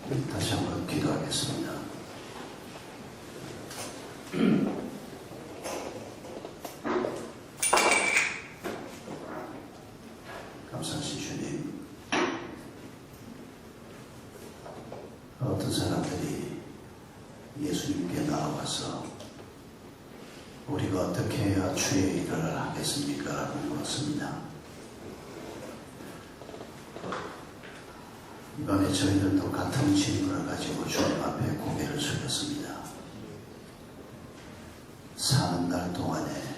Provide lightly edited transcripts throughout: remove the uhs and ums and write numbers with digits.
다시 한번 기도하겠습니다. 감사하신 주님, 어떤 사람들이 예수님께 나와서 우리가 어떻게 해야 주의 일을 하겠습니까? 라고 물었습니다. 이번에 저희들도 같은 질문을 가지고 주님 앞에 고개를 숙였습니다. 사는 날 동안에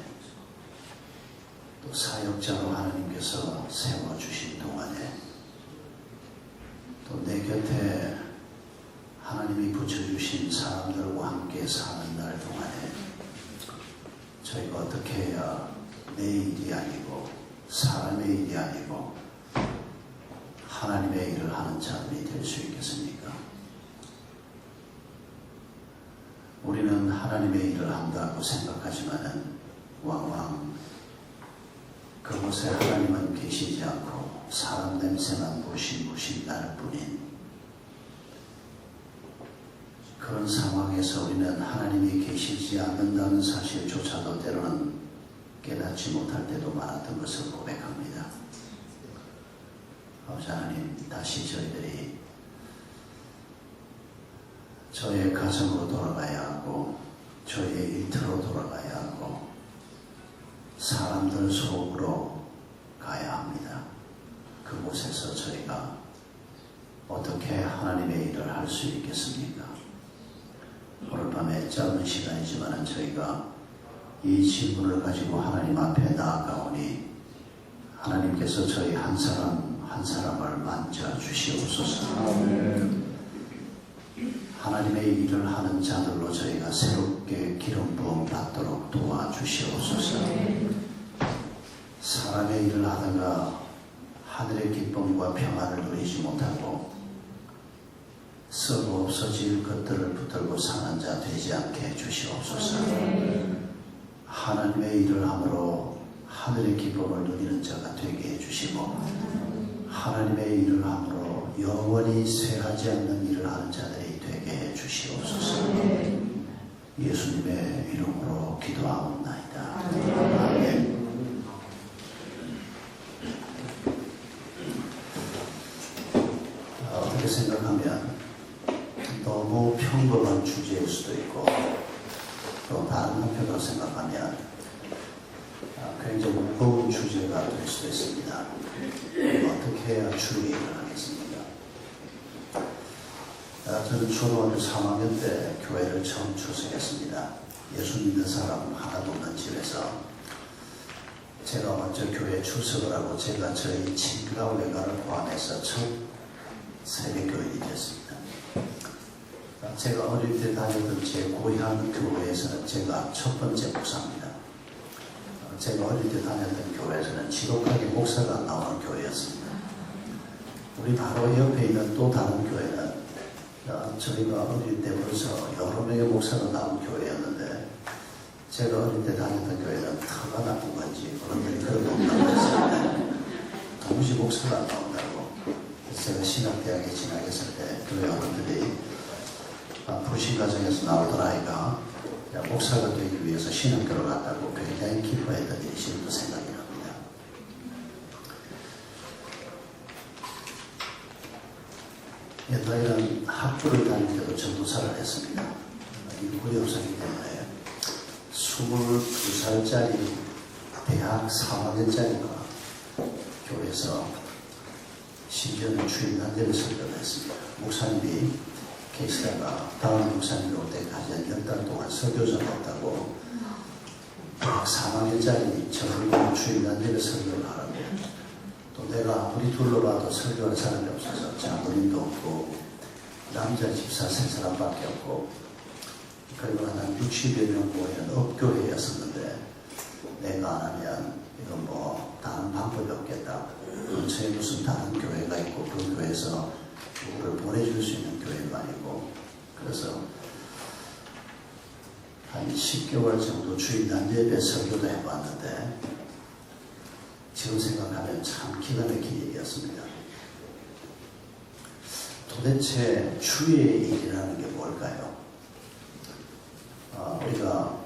또 사역자로 하나님께서 세워주신 동안에 또 내 곁에 하나님이 붙여주신 사람들과 함께 사는 날 동안에 저희가 어떻게 해야 내 일이 아니고 사람의 일이 아니고 하나님의 일을 하는 자들이 될 수 있겠습니까? 우리는 하나님의 일을 한다고 생각하지만은 왕왕 그곳에 하나님은 계시지 않고 사람 냄새만 무신무신 날 뿐인 그런 상황에서 우리는 하나님이 계시지 않는다는 사실조차도 때로는 깨닫지 못할 때도 많았던 것을 고백합니다. 아버지 하나님, 다시 저희들이 저의 가정으로 돌아가야 하고 저의 일터로 돌아가야 하고 사람들 속으로 가야 합니다. 그곳에서 저희가 어떻게 하나님의 일을 할 수 있겠습니까? 오늘 밤에 짧은 시간이지만 저희가 이 질문을 가지고 하나님 앞에 나아가오니 하나님께서 저희 한 사람을 만져주시옵소서. 하나님의 일을 하는 자들로 저희가 새롭게 기름 부음 받도록 도와주시옵소서. 사람의 일을 하다가 하늘의 기쁨과 평안을 누리지 못하고 썩어 없어질 것들을 붙들고 사는 자 되지 않게 해주시옵소서. 하나님의 일을 함으로 하늘의 기쁨을 누리는 자가 되게 해주시고 하나님의 일을 함으로 영원히 쇠하지 않는 일을 하는 자들이 되게 해주시옵소서. 예수님의 이름으로 기도하옵나이다. 아멘. 어떻게 생각하면 너무 평범한 주제일 수도 있고 또 다른 한편으로 생각하면 굉장히 무거운 주제가 될 수도 있습니다. 어떻게 해야 주의 일을 하겠습니까? 저는 초등학교 3학년 때 교회를 처음 출석했습니다. 예수 믿는 사람 하나도 없는 집에서 제가 먼저 교회에 출석을 하고 제가 저희 친가 외가를 포함해서 첫 세대교인이 됐습니다. 제가 어릴 때 다녔던 제 고향 교회에서는 제가 첫 번째 목사입니다. 제가 어릴 때 다녔던 교회에서는 지독하게 목사가 안 나오는 교회였습니다. 우리 바로 옆에 있는 또 다른 교회는 저희가 어릴 때 벌써 여러 명의 목사가 나온 교회였는데 제가 어릴 때 다녔던 교회는 터가 나쁜 건지 어른들이 그렇게 없다고 했습니다. 도무지 목사가 안 나온다고. 제가 신학대학에 진학했을 때 교회 어른들이 부신 가정에서 나오던 아이가 목사가 되기 위해서 신학교를 갔다고 굉장히 기뻐했던 일이 지금도 생각이 납니다. 옛날에는 학교를 다닐 때도 전도사를 했습니다. 인물이 없었기 때문에 22살짜리 대학 3학년짜리가 교회에서 심지어는 주일난데를 설교를 했습니다. 목사님이 계시다가 다음 목사님이 올 때까지 한 10달 동안 설교자가 없다고 3학년짜리 저를 주일난데를 설교를 하라고 또 내가 아무리 둘러봐도 설교할 사람이 없어서 장로님도 없고 남자 집사 3사람밖에 없고 그리고 한 60여 명 모이는 업교회였었는데 내가 안 하면 이건 뭐 다른 방법이 없겠다. 근처에 무슨 다른 교회가 있고 그 교회에서 누구를 보내줄 수 있는 교회도 아니고 그래서 한 10개월 정도 주일난예배 설교도 해봤는데 지금 생각하면 참 기가 막힌 일이었습니다. 도대체 주의 일이라는 게 뭘까요? 우리가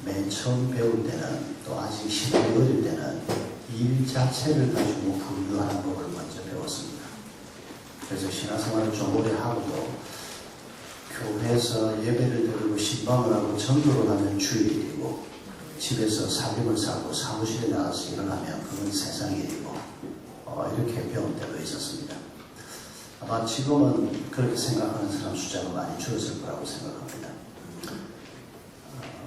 맨 처음 배울 때는 또 아직 신앙이 어릴 때는 일 자체를 가지고 분류하는 법을 먼저 배웠습니다. 그래서 신앙생활을 좀 오래 하고도 교회에서 예배를 드리고 신방을 하고 전도를 하면 주의 일이고 집에서 살림을 사고 사무실에 나가서 일을 하면 그건 세상 일이고 이렇게 배운 때도 있었습니다. 아마 지금은 그렇게 생각하는 사람 숫자가 많이 줄어들 거라고 생각합니다.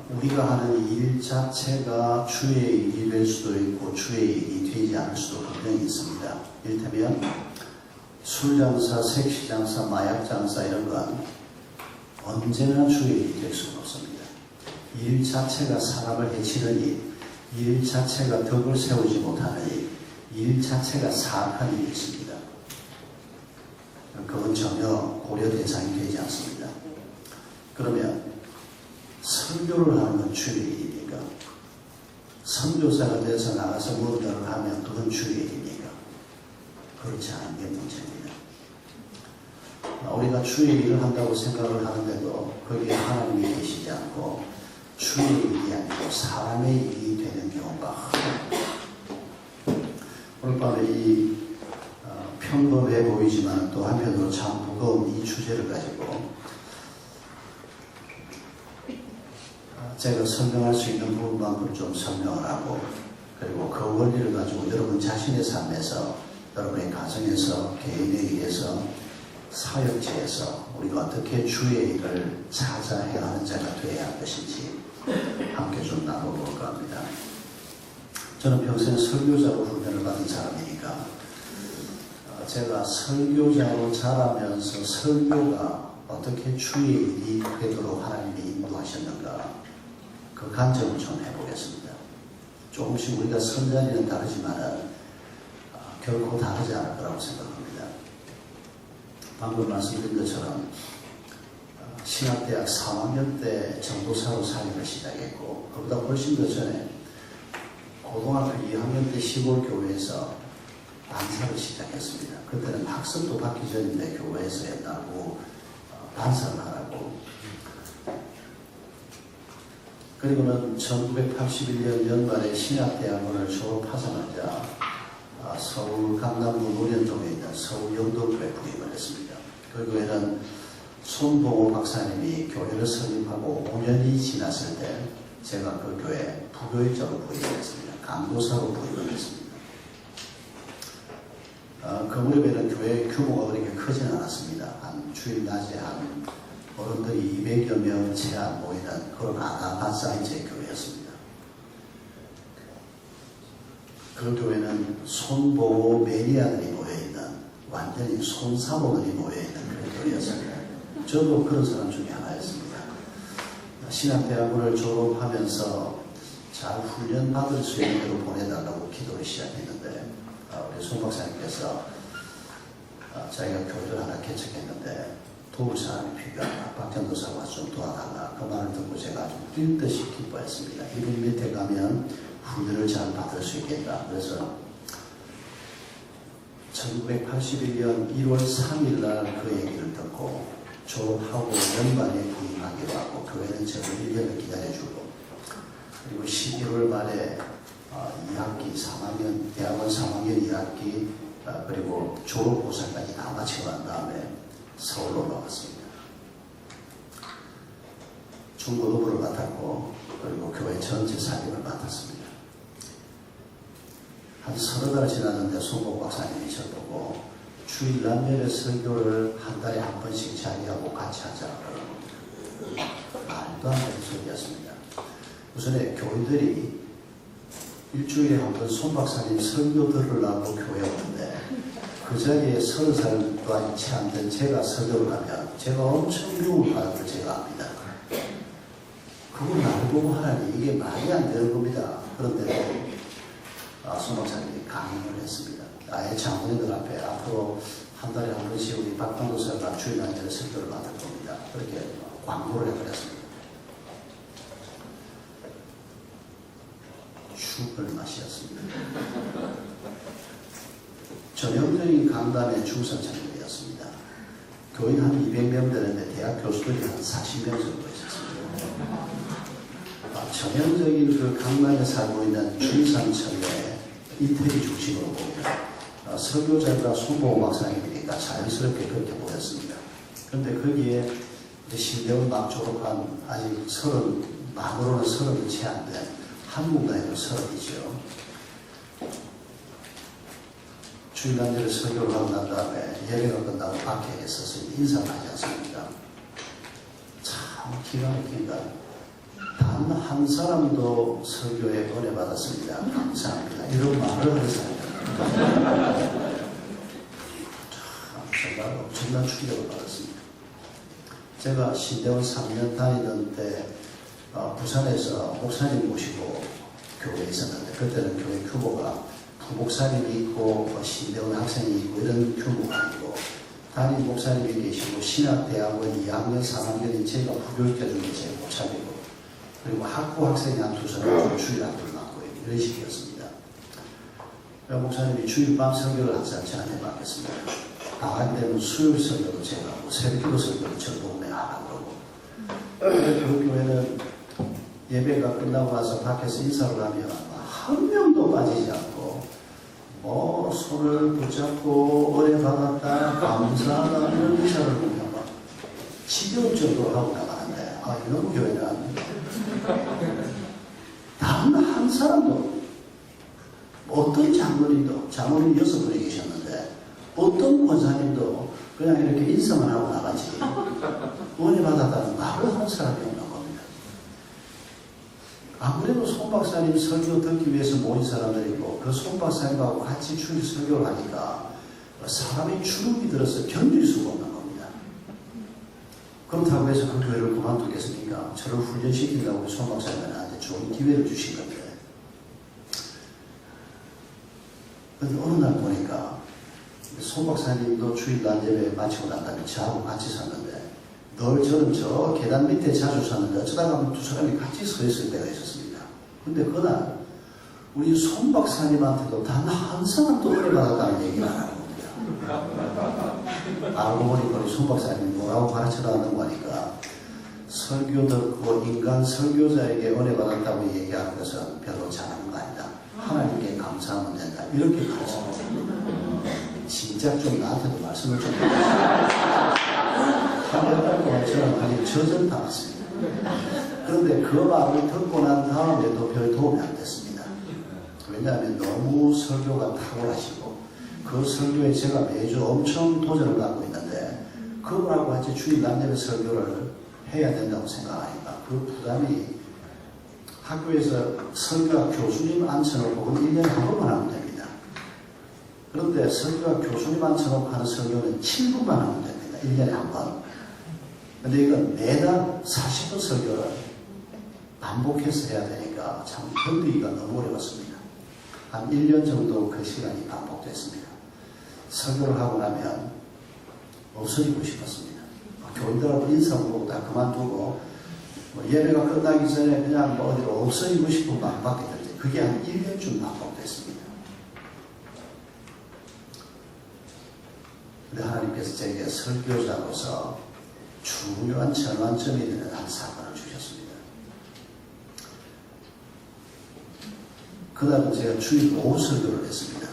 우리가 하는 일 자체가 주의 일이 될 수도 있고 주의 일이 되지 않을 수도 분명히 있습니다. 이를테면 술 장사, 섹시 장사, 마약 장사 이런 건 언제나 주의 일이 될 수는 없습니다. 일 자체가 사람을 해치는 일, 일 자체가 덕을 세우지 못하는 일, 일 자체가 사악한 일이 있습니다. 그건 전혀 고려 대상이 되지 않습니다. 그러면 선교를 하는 건 주의 일입니까? 선교사가 돼서 나가서 무언가를 하면 그건 주의 일입니까? 그렇지 않은 게 문제입니다. 우리가 주의 일을 한다고 생각을 하는데도 거기에 하나님이 계시지 않고 주의 일이 아니고 사람의 일이 되는 경우가 흔합니다. 오늘 밤에 이 평범해 보이지만 또 한편으로 참 무거운 이 주제를 가지고 제가 설명할 수 있는 부분만큼 좀 설명을 하고 그리고 그 원리를 가지고 여러분 자신의 삶에서 여러분의 가정에서 개인에 의해서 사역지에서 우리가 어떻게 주의 일을 찾아 해야 하는 자가 되어야 할 것인지 함께 좀 나눠볼까 합니다. 저는 평생 설교자로 훈련을 받은 사람이니까 제가 설교자로 자라면서 설교가 어떻게 주의 일이 되도록 하나님이 인도하셨는가 그 간증을 좀 해보겠습니다. 조금씩 우리가 선 자리는 다르지만 결코 다르지 않을 거라고 생각합니다. 방금 말씀드린 것처럼 신학대학 3학년 때 전도사로 사역을 시작했고 그보다 훨씬 더 전에 고등학교 2학년 때 시골 교회에서 반사를 시작했습니다. 그때는 학습도 받기 전인데 교회에서 했다고 반사를 하라고. 그리고는 1981년 연말에 신학대학원을 졸업하자마자 서울 강남구 노련동에 있는 서울 영도교회 부임을 했습니다. 그 교회는 손봉호 박사님이 교회를 설립하고 5년이 지났을 때 제가 그 교회 부교육자로 부임을 했습니다. 강도사로 부임을 했습니다. 그 무렵에는 교회 규모가 그렇게 크지는 않았습니다. 한 주일 낮에 한 어른들이 200여 명 채 안 모이는 그런 아담한 사이즈의 교회였습니다. 그 교회는 손보호 매니아들이 모여있는 완전히 손사모들이 모여있는 그런 교회였습니다. 저도 그런 사람 중에 하나였습니다. 신학대학원을 졸업하면서 잘 훈련받을 수 있는 대로 보내달라고 기도를 시작했는데 우리 손 박사님께서 자기가 교회를 하나 개척했는데 도울 사람이 필요하다. 박전도사가 좀 도와달라. 그 말을 듣고 제가 아주 뛸 듯이 기뻐했습니다. 이분 밑에 가면 훈련을 잘 받을 수 있겠다. 그래서 1981년 1월 3일 날 그 얘기를 듣고 졸업하고 연말에 부임하기로 하고 교회는 저를 1년을 기다려주고 그리고 11월 말에 2학기 3학년 대학원 3학년 2학기 그리고 졸업고사까지 다 마치고 난 다음에 서울로 올라왔습니다. 중고등부를 맡았고 그리고 교회 전체 살림을 맡았습니다. 한 30달 지났는데 손복 박사님이 저보고 주일 남녀의 설교를 한 달에 한 번씩 자기하고 같이 하자고 그러는 말도 안 되는 소리였습니다. 우선에 교인들이 일주일에 한 번 손 박사님 설교 들으려고 교회에 오는데 그 자리에 30살도 채 안 된 제가 설교를 하면 제가 엄청 욕을 받을 걸 제가 압니다. 그걸 알고 하라니 이게 말이 안 되는 겁니다. 그런데 손 박사님이 강연을 했습니다. 아예 장로님들 앞에 앞으로 한 달에 한 번씩 우리 박강도사가 주일 한절에 설교를 받을 겁니다. 그렇게 광고를 해버렸습니다. 죽을 맛이었습니다. 전형적인 강단의 중선천국이었습니다. 교인 한 200명 되는데 대학 교수들이 한 40명 정도 있었습니다. 전형적인 그 강남에 살고 있는 중산층의 이태리 중심으로 봅니다. 설교자가 손보호 박사님이니까 자연스럽게 그렇게 보였습니다. 그런데 거기에 신대원 막 졸업한 아직 만으로는 30이 채 안 된 한국 나이로 30이죠. 주일날짜리 설교를 하고 난 다음에 예배가 끝나고 밖에 서서 인사를 하지 않습니까? 참 기가 막힌다. 단 한 사람도 설교에 은혜 받았습니다. 감사합니다. 이런 말을 하는 사람입니다. 정말 엄청난 충격을 받았습니다. 제가 신대원 3년 다니던 때 부산에서 목사님 모시고 교회에 있었는데 그때는 교회 규모가 부목사님이 있고 신대원 학생이 있고 이런 규모가 아니고 담임 목사님이 계시고 신학대학원 2학년 3학년인 제가 부교육자 중에 제일 목사님이고 그리고 학부 학생이 한 2사람 주일 학교를 맡고 이런 식이었습니다. 목사님이 주일밤 설교를 항상 저한테 맡겼습니다. 나갈 때는 수요일 설교도 제가 하고 새벽기도 설교도 전복음에 하라고 그러고 그 교회는 예배가 끝나고 나서 밖에서 인사를 하면 한 명도 빠지지 않고 뭐 손을 붙잡고 은혜 받았다 감사하다 이런 인사를 보면 막 지겨울 정도로 하고 나가는데 이런 교회는 단 한 사람도 어떤 장로님 6분이 계셨는데 어떤 권사님도 그냥 이렇게 인사만 하고 나가지 은혜 받았다는 말을 하는 사람이 없는 겁니다. 아무래도 손 박사님 설교 듣기 위해서 모인 사람들이고 그 손 박사님하고 같이 주일 설교를 하니까 사람이 주눅이 들어서 견딜 수가 없는 겁니다. 그렇다고 해서 그 교회를 그만두겠습니까? 저를 훈련시킨다고 손 박사님은 나한테 좋은 기회를 주신 건데 그런데 어느 날 보니까 손 박사님도 주일 날 예배 마치고 난 다음에 저하고 같이 샀는데 늘 저는 저 계단 밑에 자주 샀는데 어쩌다가 두 사람이 같이 서 있을 때가 있었습니다. 근데 그날 우리 손 박사님한테도 단 한 사람도 은혜 받았다는 얘기를 안 하는 겁니다. 알고 보니까 우리 손 박사님이 뭐라고 가르쳐달라는 거니까 설교 듣고 인간 설교자에게 은혜 받았다고 얘기하는 것은 별로 잘하는 거 아니다. 하나님께 감사하면 된다. 이렇게 가르쳐줍니다. 진짜 좀 나한테도 말씀을 좀 해주세요. 3년 동안 저는 아주 저전당했습니다. 그런데 그 말을 듣고 난 다음에도 별 도움이 안 됐습니다. 왜냐하면 너무 설교가 탁월하시고 그 설교에 제가 매주 엄청 도전을 하고 있는데 그분하고 같이 주일 남녀의 설교를 해야 된다고 생각하니까 그 부담이 학교에서 설교학 교수님 앉혀놓고 1년에 한 번만 하면 됩니다. 그런데 설교학 교수님 앉혀놓고 하는 설교는 7분만 하면 됩니다. 1년에 한 번. 근데 이건 매달 40분 설교를 반복해서 해야 되니까 참 견디기가 너무 어려웠습니다. 한 1년 정도 그 시간이 반복됐습니다. 설교를 하고 나면 없어지고 싶었습니다. 교인들하고 인사하고 다 그만두고 예배가 끝나기 전에 그냥 어디로 없어지고 싶은 마음밖에 들지. 그게 한 1년쯤 반복됐습니다. 근데 하나님께서 제게 설교자로서 중요한 전환점이 되는 한 사건을 주셨습니다. 그날은 제가 주일 오후 설교를 했습니다.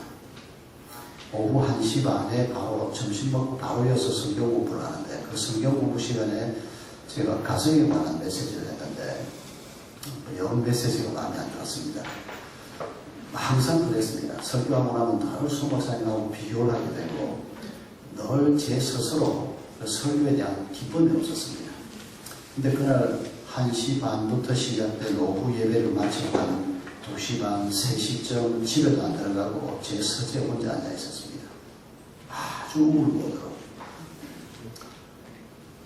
오후 1시 반에 바로 점심 먹고 바로 이어서 성경 공부를 하는데 그 성경 공부 시간에 제가 가정에 관한 메시지를 했는데 영 메시지가 마음에 안 들었습니다. 항상 그랬습니다. 설교하고 나면 늘 손 박사님하고 비교를 하게 되고 늘 제 스스로 그 설교에 대한 기쁨이 없었습니다. 근데 그날 1시 반부터 시작된 오후 예배를 마치고 한 2시 반, 3시쯤 집에도 안 들어가고 제 서재에 혼자 앉아 있었습니다. 아주 우울하더라고요.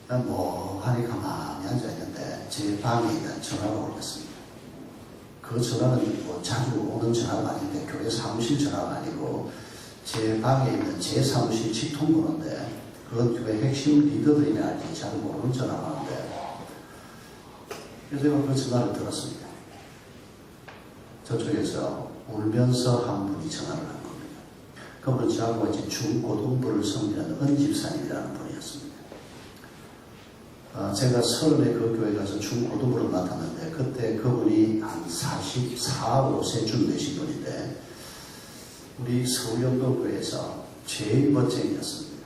난 멍하니 가만히 앉아있는데 제 방에 있는 전화가 올렸습니다. 그 전화는 뭐 자주 오는 전화가 아닌데 교회 사무실 전화가 아니고 제 방에 있는 제 사무실 직통번호인데 그건 교회 핵심 리더들이나 할지 잘 모르는 전화가 왔는데 그래서 제가 그 전화를 들었습니다. 저쪽에서 울면서 한 분이 전화를 한 겁니다. 그분은 저하고 이제 중고등부를 섬기는 은 집사님이라는 분이었습니다. 제가 서울에 그 교회 가서 중고등부를 맡았는데 그때 그분이 한 44, 5세쯤 되신 분인데 우리 서울영도교회에서 제일 멋쟁이였습니다.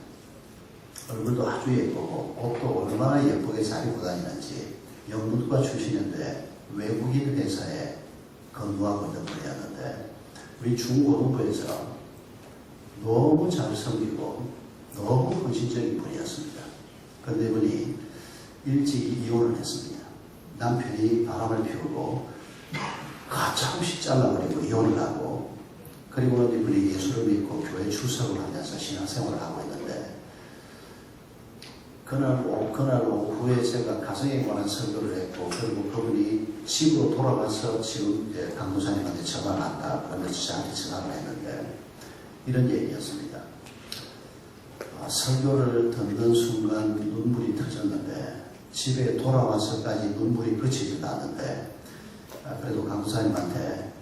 얼굴도 아주 예쁘고 옷도 얼마나 예쁘게 잘 입고 다니는지 영문과 출신인데 외국인 회사에 근무하고 있는 분이었는데 우리 중고등부에서 너무 잘 섬기고 너무 헌신적인 분이었습니다. 그런데 이분이 일찍 이혼을 했습니다. 남편이 바람을 피우고 가차없이 잘라버리고 이혼을 하고 그리고는 이분이 예수를 믿고 교회 출석을 하면서 신앙생활을 하고 있는데 그날 오후에 제가 가정에 관한 설교를 했고 그리고 그분이 집으로 돌아가서 지금 강도사님한테 전화를 한다 그러면서 저한테 전화를 했는데 이런 얘기였습니다. 설교를 듣는 순간 눈물이 터졌는데 집에 돌아와서까지 눈물이 그치지도 않는데 그래도 강도사님한테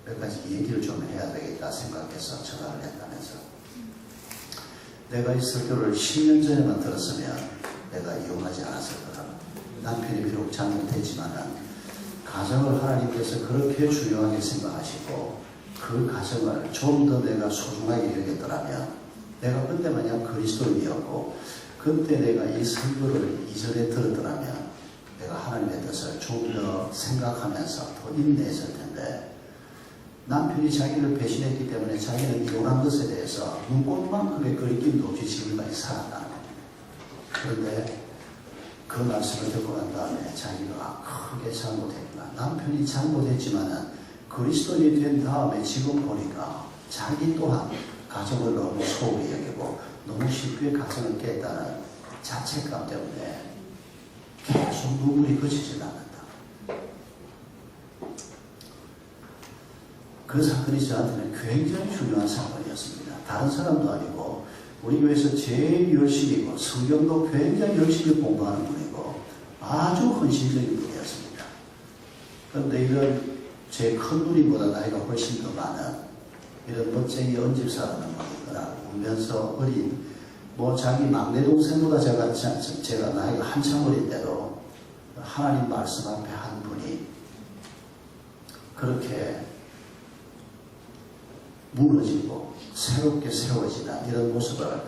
몇 가지 얘기를 좀 해야 되겠다 생각해서 전화를 했다면서 내가 이 설교를 10년 전에만 들었으면 내가 이혼하지 않았을 거다. 남편이 비록 잘못했지만은 가정을 하나님께서 그렇게 중요하게 생각하시고 그 가정을 좀 더 내가 소중하게 여겼더라면 내가 그때 만약 그리스도인이었고 그때 내가 이 설교를 이전에 들었더라면 내가 하나님의 뜻을 좀 더 생각하면서 더 인내했을 텐데 남편이 자기를 배신했기 때문에 자기는 이혼한 것에 대해서 눈꽃만큼의 거리낌도 없이 지금까지 살았다는 겁니다. 그런데 그 말씀을 듣고 난 다음에 자기가 크게 잘못했구나. 남편이 잘못했지만은 그리스도인이 된 다음에 지금 보니까 자기 또한 가정을 너무 소홀히 여기고 너무 쉽게 가정을 깼다는 자책감 때문에 계속 눈물이 그치지 않는다. 그 사건이 저한테는 굉장히 중요한 사건이었습니다. 다른 사람도 아니고 우리 교회에서 제일 열심히고 성경도 굉장히 열심히 공부하는 분이고 아주 헌신적인 분이었습니다. 그런데 이런 제 큰 누님보다 나이가 훨씬 더 많은 이런 멋쟁이 언집사라는 분이거나 울면서 어린 자기 막내 동생보다 제가 나이가 한참 어린데도 하나님 말씀 앞에 한 분이 그렇게 무너지고 새롭게 세워지는 이런 모습을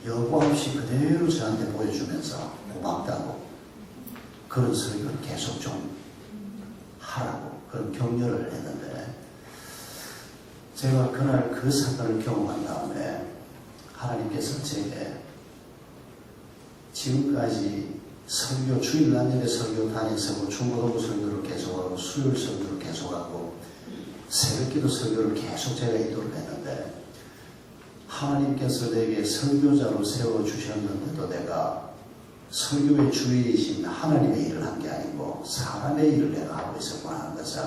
여과 없이 그대로 저한테 보여주면서 고맙다고 그런 설교를 계속 좀 하라고 그런 격려를 했는데 제가 그날 그 사건을 경험한 다음에 하나님께서 제게 지금까지 설교 주일날 예배 설교 다니면서 중고등부 설교를 계속하고 수요일 설교를 계속하고 새벽기도 설교를 계속 제가 인도를 했는데 하나님께서 내게 설교자로 세워주셨는데도 내가 설교의 주인이신 하나님의 일을 한 게 아니고 사람의 일을 내가 하고 있었구나 하는 것을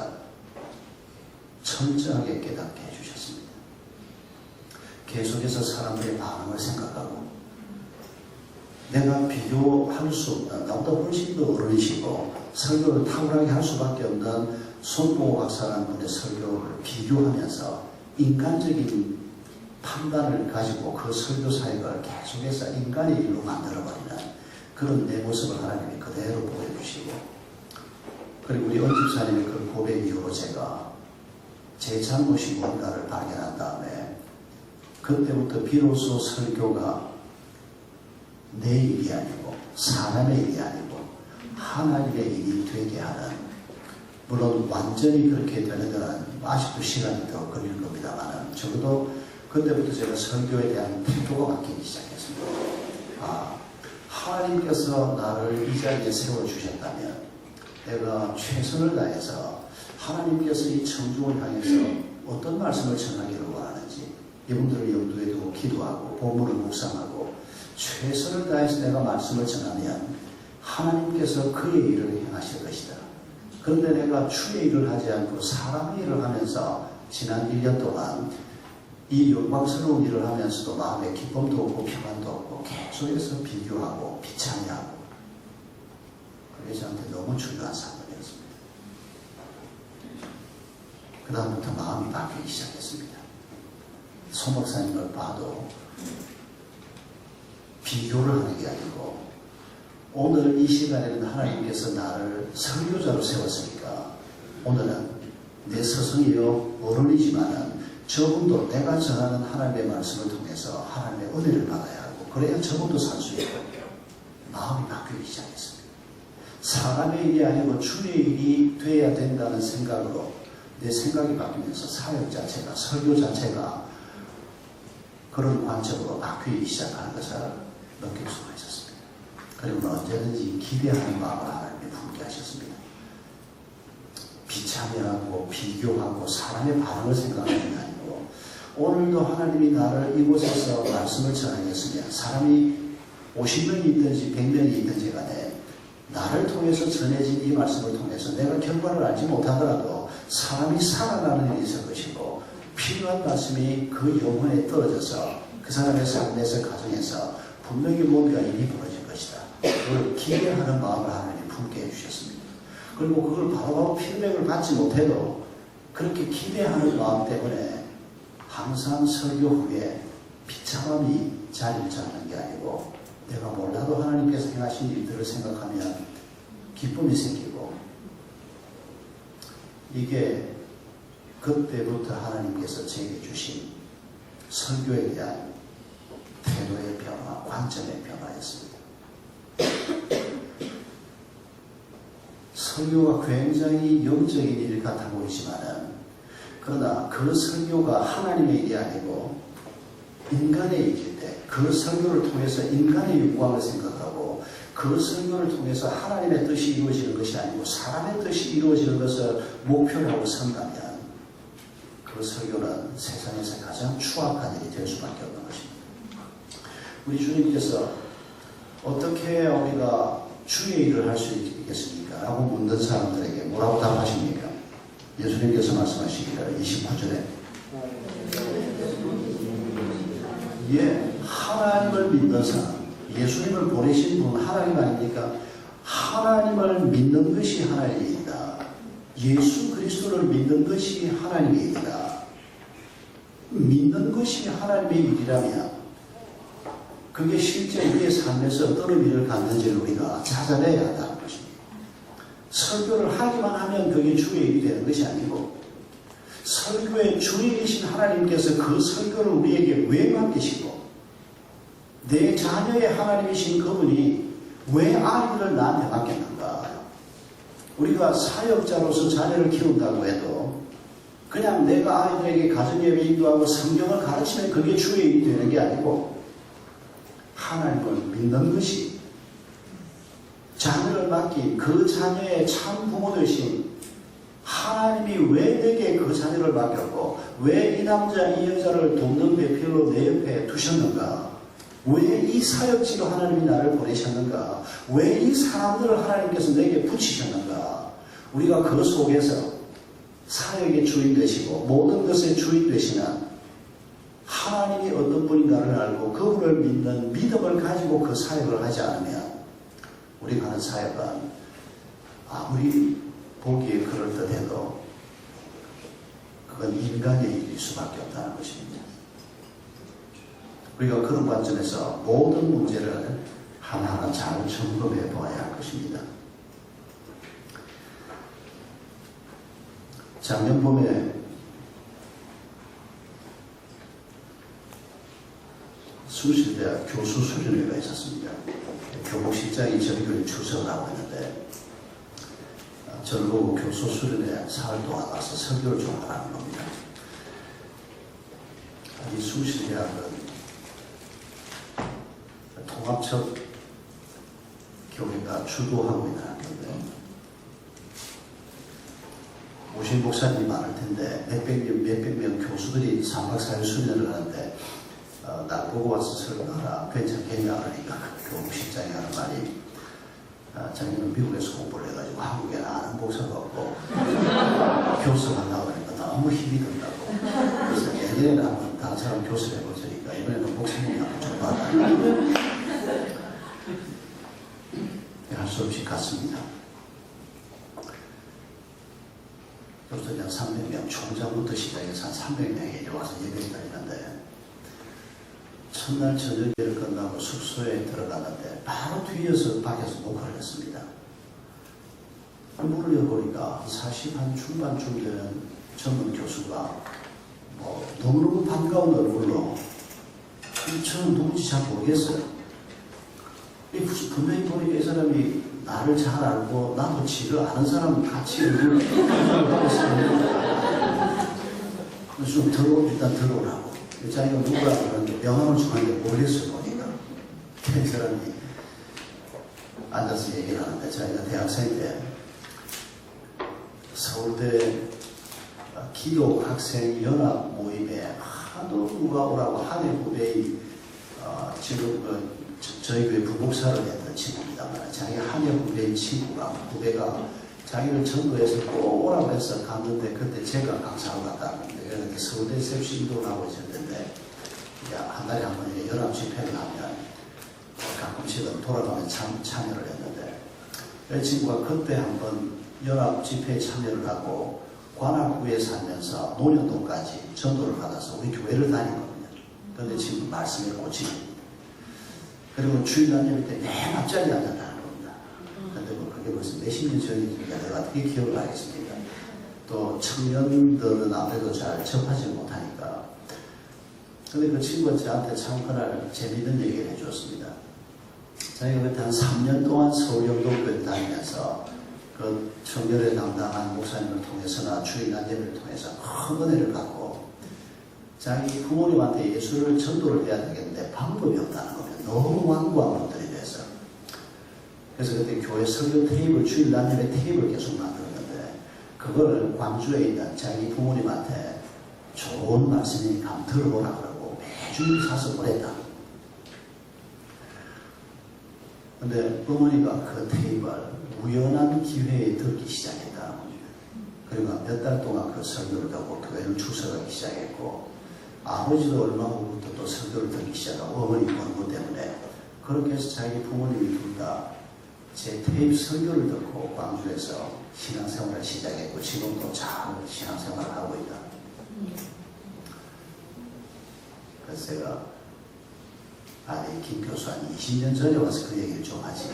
철저하게 깨닫게 해주셨습니다. 계속해서 사람들의 반응을 생각하고 내가 비교할 수 없는 나보다 훨씬 더 어른이시고 설교를 탁월하게 할 수밖에 없는 손보호 박사라는 분의 설교를 비교하면서 인간적인 판단을 가지고 그 설교 사역을 계속해서 인간의 일로 만들어버리는 그런 내 모습을 하나님이 그대로 보여주시고 그리고 우리 언집사님의 그 고백 이후로 제가 제 잘못이 뭔가를 발견한 다음에 그때부터 비로소 설교가 내 일이 아니고 사람의 일이 아니고 하나님의 일이 되게 하는 물론 완전히 그렇게 되는 데는 아직도 시간이 더 걸릴 겁니다만 적어도 그때부터 제가 설교에 대한 태도가 바뀌기 시작했습니다. 하나님께서 나를 이 자리에 세워주셨다면 내가 최선을 다해서 하나님께서 이 청중을 향해서 어떤 말씀을 전하기를 원하는지 이분들을 염두에 두고 기도하고 본문을 묵상하고 최선을 다해서 내가 말씀을 전하면 하나님께서 그의 일을 행하실 것이다. 그런데 내가 주의 일을 하지 않고 사람의 일을 하면서 지난 1년 동안 이 영광스러운 일을 하면서도 마음에 기쁨도 없고 평안도 없고 계속해서 비교하고 비참해하고 그게 저한테 너무 중요한 사건이었습니다. 그 다음부터 마음이 바뀌기 시작했습니다. 소 목사님을 봐도 비교를 하는 게 아니고 오늘 이 시간에는 하나님께서 나를 설교자로 세웠으니까 오늘은 내 스승이요 어른이지만은 저분도 내가 전하는 하나님의 말씀을 통해서 하나님의 은혜를 받아야 하고 그래야 저분도 살 수 있고 마음이 바뀌기 시작했습니다. 사람의 일이 아니고 주의 일이 돼야 된다는 생각으로 내 생각이 바뀌면서 사역 자체가 설교 자체가 그런 관점으로 바뀌기 시작하는 것을 느낄 수가 있었습니다. 그리고 언제든지 기대하는 마음을 하나님이 품게 하셨습니다. 비참해하고 비교하고 사람의 반응을 생각하는 게 아니고 오늘도 하나님이 나를 이곳에서 말씀을 전하겠으면 사람이 50명이 있든지 100명이 있든지 간에 나를 통해서 전해진 이 말씀을 통해서 내가 결과를 알지 못하더라도 사람이 살아나는 일이 있을 것이고 필요한 말씀이 그 영혼에 떨어져서 그 사람의 삶에서 가정에서 분명히 뭔가 일이 벌어질 것이다. 그걸 기대하는 마음을 하나님 품게 해주셨습니다. 그리고 그걸 바로바로 피드백을 받지 못해도 그렇게 기대하는 마음 때문에 항상 설교 후에 비참함이 자리를 잡는 게 아니고 내가 몰라도 하나님께서 행하신 일들을 생각하면 기쁨이 생기고 이게 그때부터 하나님께서 제게 주신 설교에 대한 태도의 변화, 관점의 변화였습니다. 설교가 굉장히 영적인 일 같아 보이지만은 그러나 그 설교가 하나님의 일이 아니고 인간의 일일 때 그 설교를 통해서 인간의 영광을 생각하고 그 설교를 통해서 하나님의 뜻이 이루어지는 것이 아니고 사람의 뜻이 이루어지는 것을 목표로 하고 산다면 그 설교는 세상에서 가장 추악한 일이 될 수밖에 없는 것입니다. 우리 주님께서 어떻게 우리가 주의 일을 할 수 있겠습니까? 라고 묻는 사람들에게 뭐라고 답하십니까? 예수님께서 말씀하시기를 29절에 하나님을 믿는 사람, 예수님을 보내신 분 하나님 아닙니까? 하나님을 믿는 것이 하나님의 일이다. 예수 그리스도를 믿는 것이 하나님의 일이다. 믿는 것이 하나님의 일이라면 그게 실제 우리의 삶에서 어떤 의미를 갖는지를 우리가 찾아내야 한다는 것입니다. 설교를 하기만 하면 그게 주의 일이 되는 것이 아니고 설교의 주인이신 하나님께서 그 설교를 우리에게 왜 맡기시고 내 자녀의 하나님이신 그분이 왜 아이들을 나한테 맡겼는가? 우리가 사역자로서 자녀를 키운다고 해도 그냥 내가 아이들에게 가정예배 인도하고 성경을 가르치면 그게 주의 일이 되는 게 아니고 하나님을 믿는 것이 자녀를 맡긴 그 자녀의 참 부모 되신 하나님이 왜 내게 그 자녀를 맡겼고 왜 이 남자 이 여자를 돕는 배필로 내 옆에 두셨는가? 왜 이 사역지로 하나님이 나를 보내셨는가? 왜 이 사람들을 하나님께서 내게 붙이셨는가? 우리가 그 속에서 사역의 주인 되시고 모든 것의 주인 되시는 하나님이 어떤 분인가를 알고 그분을 믿는 믿음을 가지고 그 사역을 하지 않으면 우리가 하는 사역은 아무리 보기에 그럴듯해도 그건 인간의 일일 수밖에 없다는 것입니다. 우리가 그런 관점에서 모든 문제를 하나하나 잘 점검해 보아야 할 것입니다. 작년 봄에 숭실대학 교수 수련회가 있었습니다. 교복실장이 저희를 출석을 하고 있는데 저를 보고 교수 수련회 사흘 동안 와서 설교를 좀 하라는 겁니다. 이 숭실대학은 통합적 교회가 주도하고 있는 학교인데 오신 목사님이 많을 텐데 몇백 명 교수들이 3박 4일 수련을 하는데 날 보고 와서 설교하라 괜찮겠냐 그러니까 교무실장이 하는 말이 자기는 미국에서 공부를 해가지고 한국에 아는 목사가 없고 교수하려고 하니까 너무 힘이 든다고. 그래서 예전에는 한번 다른 사람 교수를 해보자니까 이번에는 목사님이 한번 좀 받아. 할 수 없이 갔습니다. 교수들이 한 300명, 총장부터 시작해서 한 300명이 와서 예배를 드리는데 첫날 저녁회를 끝나고 숙소에 들어갔는데 바로 뒤에서 밖에서 녹화를 했습니다. 문을 열어보니까 40한 중반쯤 되는 젊은 교수가 너무너무 반가운 얼굴로 저는 누군지 잘 모르겠어요. 분명히 보니까 이 사람이 나를 잘 알고 나도 지를 아는 사람은 같이 얼굴을 하고 있었는데 좀 일단 들어오라고. 자기가 누구라고 그러는데 명함을 주는데 모르겠어요. 보니까 이 사람이 앉아서 얘기를 하는데 자기가 대학생 때 서울대 기독 학생 연합 모임에 하도 누가 오라고 한해 후배의 지금 저희 교회 부목사를 했던 친구입니다만 자기 한해 후배의 후배가 자기를 전도해서 꼭 오라고 해서 갔는데 그때 제가 강사로 갔다는데 그런데 서울대 셉시 이동을 하고 있었는데 한 달에 한 번 연합 집회를 하면 가끔씩은 돌아가면 참여를 했는데 이 친구가 그때 한번 연합 집회에 참여를 하고 관악구에 살면서 노년동까지 전도를 받아서 우리 교회를 다니거든요. 그런데 지금 말씀에 꽂히는 그리고 주일날 때 맨 앞자리에 앉았다는 겁니다. 그런데 그게 벌써 몇십 년 전이니까 내가 어떻게 기억을 하겠습니까? 또 청년들은 아무래도 잘 접하지 못하니까. 근데 그 친구가 저한테 참 그날 재미있는 얘기를 해줬습니다. 자기가 그때 한 3년 동안 서울영동교회 다니면서 그 청년에 담당한 목사님을 통해서나 주일날 예배를 통해서 큰 은혜를 받고 자기 부모님한테 예수를 전도를 해야 되겠는데 방법이 없다는 거예요. 너무 완고한 분들이 돼서. 그래서 그때 교회 설교 테이블, 주일날 예배 테이블을 계속 만들었는데 그걸 광주에 있는 자기 부모님한테 좋은 말씀이니까 한번 들어보라 그러고 매주 사서 보냈다. 근데 어머니가 그 테이블 우연한 기회에 듣기 시작했다는 겁니다. 그리고 몇 달 동안 그 설교를 듣고 교회를 출석하기 시작했고 아버지도 얼마 후부터 또 설교를 듣기 시작하고 어머니 권고 때문에 그렇게 해서 자기 부모님이 둘 다 제 테이프 설교를 듣고 광주에서 신앙생활을 시작했고 지금도 잘 신앙생활을 하고 있다. 그래서 제가 아니 김 교수 한 20년 전에 와서 그 얘기를 좀 하지.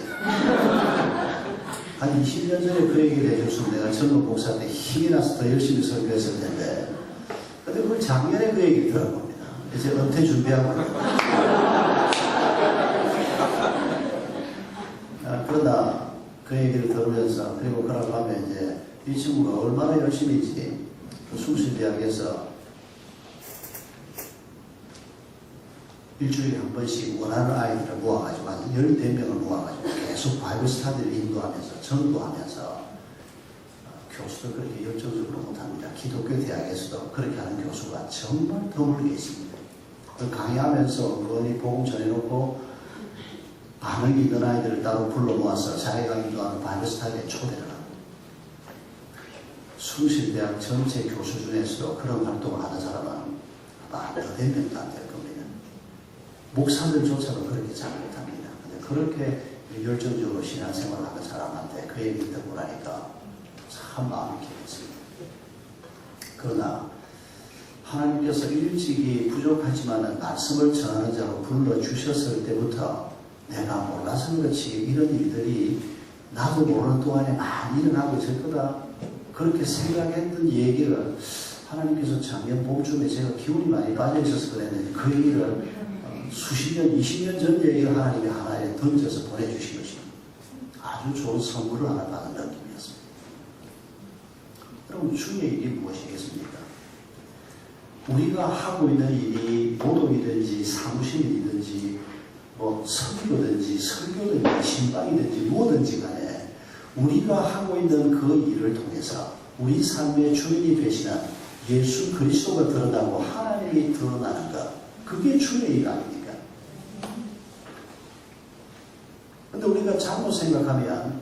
한 20년 전에 그 얘기를 해줬으면 내가 전국 목사 때 힘이 나서 더 열심히 설교했을 텐데 근데 그걸 작년에 그 얘기를 들어봅니다. 이제 은퇴 준비하고 그러다 그 얘기를 들으면서 그리고 그러고 하면 이제 이 친구가 얼마나 열심히지 숭실대학에서 일주일에 한 번씩 원하는 아이들을 모아가지고 한 14명을 모아가지고 계속 바이블 스터디를 인도하면서 전도하면서 교수도 그렇게 열정적으로 못합니다. 기독교 대학에서도 그렇게 하는 교수가 정말 드물게 계십니다. 강의하면서 그거니 복음 전해놓고 반응이 있는 아이들을 따로 불러 모아서 자기가 인도하는 바이블 스터디에 초대를 하고 숭실대학 전체 교수 중에서도 그런 활동을 하는 사람은 아마 8명도 안 될 겁니다. 목사들조차도 그렇게 잘 못합니다. 근데 그렇게 열정적으로 신앙생활을 하는 사람한테 그 얘기 듣고 나니까 참 마음이 깊었습니다. 그러나 하나님께서 일찍이 부족하지만 말씀을 전하는 자로 불러주셨을 때부터 내가 몰라서 그렇지 이런 일들이 나도 모르는 동안에 많이 일어나고 있을 거다. 그렇게 생각했던 얘기를 하나님께서 작년 봄쯤에 제가 기운이 많이 빠져 있어서 그랬는데 그 얘기를 수십 년, 20년 전 얘기를 하나님이 하나에 던져서 보내주신 것입니다. 아주 좋은 선물을 하나 받은 느낌이었습니다. 여러분 주의 일이 무엇이겠습니까? 우리가 하고 있는 일이 노동이든지 사무실이든지 선교든지 설교든지 신방이든지 무엇든지 간에 우리가 하고 있는 그 일을 통해서 우리 삶의 주인이 되시는 예수 그리스도가 드러나고 하나님이 드러나는 것 그게 주의 일 아닙니까? 근데 우리가 잘못 생각하면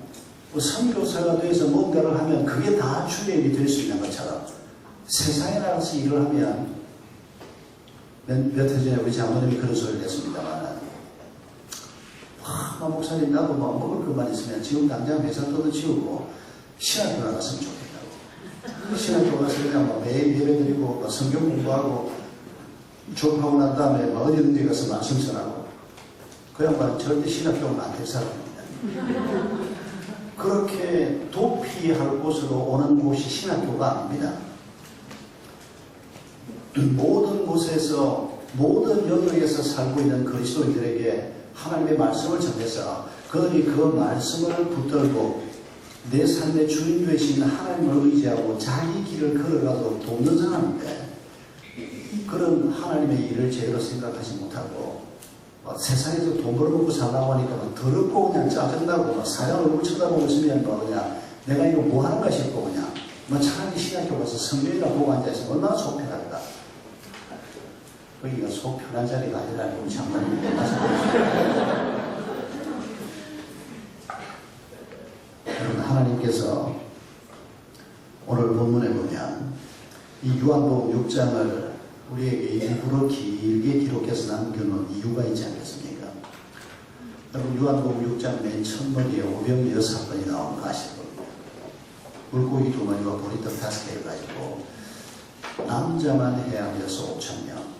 선교사가 돼서 뭔가를 하면 그게 다 주의 일이 될 수 있는 것처럼 세상에 나가서 일을 하면 몇 해 전에 우리 장모님이 그런 소리를 했습니다만 목사님 나도 먹을 것만 있으면 지금 당장 회사 뜯어치우고 신학교 나갔으면 좋겠다고. 신학교 가서 그냥 매일 예배드리고 성경 공부하고 졸업하고 난 다음에 뭐 어디든지 가서 말씀 전하고 그 양반은 절대 신학교는 안 될 사람입니다. 그렇게 도피할 곳으로 오는 곳이 신학교가 아닙니다. 모든 곳에서 모든 영역에서 살고 있는 그리스도인들에게 하나님의 말씀을 전해서 그들이 그 말씀을 붙들고 내 삶의 주인 되신 하나님을 의지하고 자기 길을 걸어가도록 돕는 사람인데 그런 하나님의 일을 제대로 생각하지 못하고 세상에서 돈 벌어먹고 살라고 하니까 더럽고 그냥 짜증나고 사람 얼굴 쳐다보고 있으면 그냥 내가 이거 뭐 하는가 싶고 그냥 차라리 신학교 가서 성경이나 보고 앉아있으면 얼마나 속 편할까. 거기가 속 편한 자리가 아니라는 우리 장관님이 여러분, 하나님께서 오늘 본문에 보면 이 요한복음 6장을 우리에게 일부러 길게 기록해서 남겨놓은 이유가 있지 않겠습니까? 여러분, 요한복음 6장 맨 첫머리에 오병이어 사건이 나오는 거 아실 겁니다. 물고기 2마리와 보리떡 5개를 가지고 남자만 해양에서 5,000명,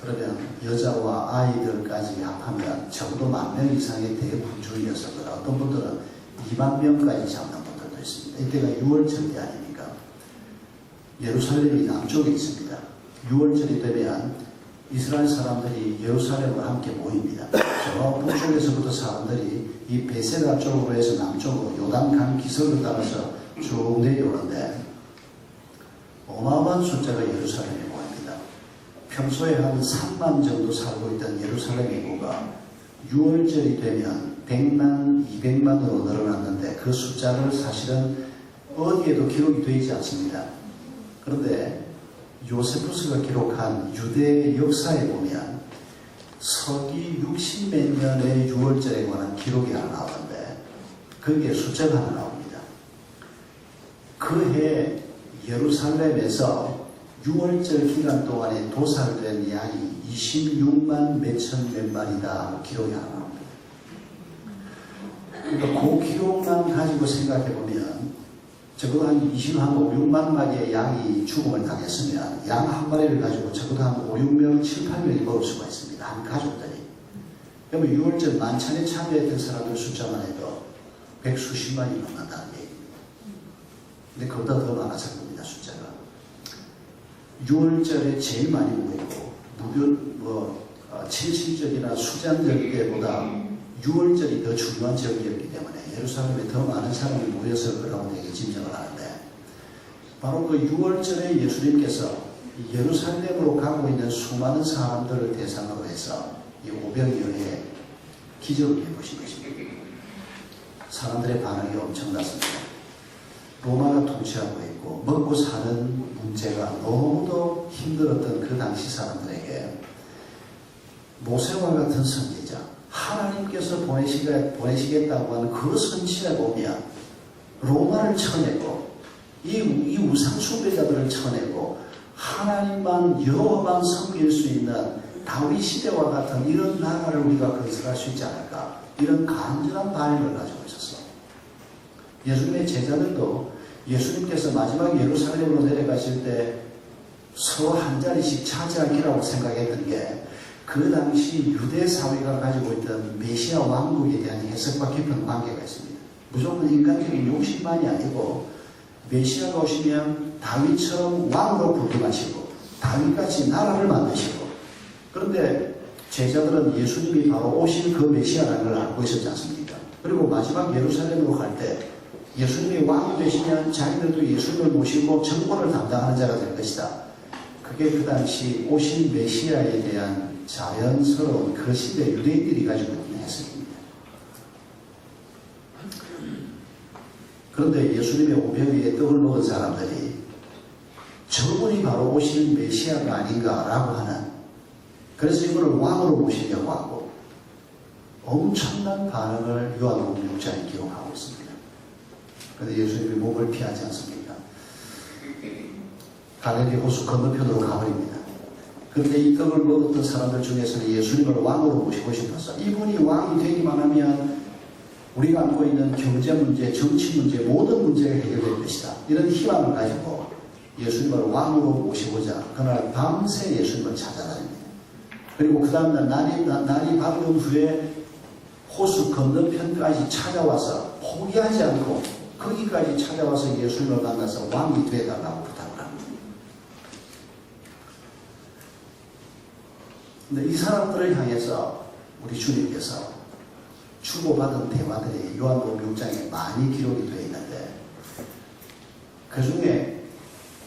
그러면 여자와 아이들까지 합하면 적어도 10,000명 이상의 대군주의였었거나 어떤 분들은 20,000명까지 잡는 분들도 있습니다. 이때가 6월절이 아닙니까? 예루살렘이 남쪽에 있습니다. 6월절이 되면 이스라엘 사람들이 예루살렘을 함께 모입니다. 저 북쪽에서부터 사람들이 이 베세다 쪽으로 해서 남쪽으로 요단강 기슭을 따라서 쭉 내려오는데 어마어마한 숫자가 예루살렘에 모입니다. 평소에 한 3만 정도 살고 있던 예루살렘 인구가 6월절이 되면 100만, 200만으로 늘어났는데 그 숫자를 사실은 어디에도 기록이 되지 않습니다. 그런데 요세푸스가 기록한 유대 역사에 보면 서기 60몇 년의 6월절에 관한 기록이 하나 나오는데 거기에 숫자가 하나 나옵니다. 그 해 예루살렘에서 6월절 기간 동안에 도살된 양이 26만 몇천 몇 마리다 기록이 하나 나옵니다. 그러니까 그 기록만 가지고 생각해보면 적어도 한 6만 마리의 양이 죽음을 당했으면 양 한 마리를 가지고 적어도 한 5, 6명, 7, 8명이 먹을 수가 있습니다. 한 가족들이. 그러면 6월절 만찬에 참여했던 사람들 숫자만 해도 100수십만이 넘는다는 얘기입니다. 근데 그보다 더 많아질 겁니다, 숫자가. 6월절에 제일 많이 모이고, 무교, 7.7절이나 수장절 때보다 6월절이 더 중요한 절기였기 때문에 예루살렘에 더 많은 사람이 모였을 거라고 되게 짐작을 하는데 바로 그 6월절에 예수님께서 예루살렘으로 가고 있는 수많은 사람들을 대상으로 해서 이 오병이어의 기적을 해보신 것입니다. 사람들의 반응이 엄청났습니다. 로마가 통치하고 있고 먹고 사는 문제가 너무도 힘들었던 그 당시 사람들에게 모세와 같은 선지자, 하나님께서 보내시겠다고 하는 그 선지자에 보면 로마를 쳐내고 이 우상 숭배자들을 쳐내고 하나님만 여호와만 섬길 수 있는 다윗 시대와 같은 이런 나라를 우리가 건설할 수 있지 않을까, 이런 간절한 바람을 가지고 있었어. 예수님의 제자들도 예수님께서 마지막 예루살렘으로 내려가실 때 서로 한 자리씩 차지할 기라고 생각했던 게 그 당시 유대 사회가 가지고 있던 메시아 왕국에 대한 해석과 깊은 관계가 있습니다. 무조건 인간적인 욕심만이 아니고 메시아가 오시면 다윗처럼 왕으로 부름하시고 다윗같이 나라를 만드시고, 그런데 제자들은 예수님이 바로 오실 그 메시아라는 걸 알고 있었지 않습니까? 그리고 마지막 예루살렘으로 갈 때 예수님이 왕이 되시면 자기들도 예수님을 모시고 정권을 담당하는 자가 될 것이다. 그게 그 당시 오신 메시아에 대한 자연스러운 그 시대 유대인들이 가지고 있는 해석입니다. 그런데 예수님의 오병이에 떡을 먹은 사람들이 저분이 바로 오실 메시아가 아닌가라고 하는, 그래서 이분을 왕으로 모시려고 하고 엄청난 반응을 요한복음 6장에 기록하고 있습니다. 그런데 예수님이 목을 피하지 않습니까? 갈릴리 호수 건너편으로 가버립니다. 그런데 이 떡을 먹었던 사람들 중에서는 예수님을 왕으로 모시고 싶어서 이분이 왕이 되기만 하면 우리가 안고 있는 경제 문제, 정치 문제, 모든 문제가 해결될 것이다, 이런 희망을 가지고 예수님을 왕으로 모시고자 그날 밤새 예수님을 찾아다닙니다. 그리고 그 다음날 날이 밝은 후에 호수 건너편까지 찾아와서 포기하지 않고 거기까지 찾아와서 예수님을 만나서 왕이 되어달라고 부탁을 합니다. 근데 이 사람들을 향해서 우리 주님께서 주고받은 대화들이 요한복음 6장에 많이 기록이 되어 있는데 그 중에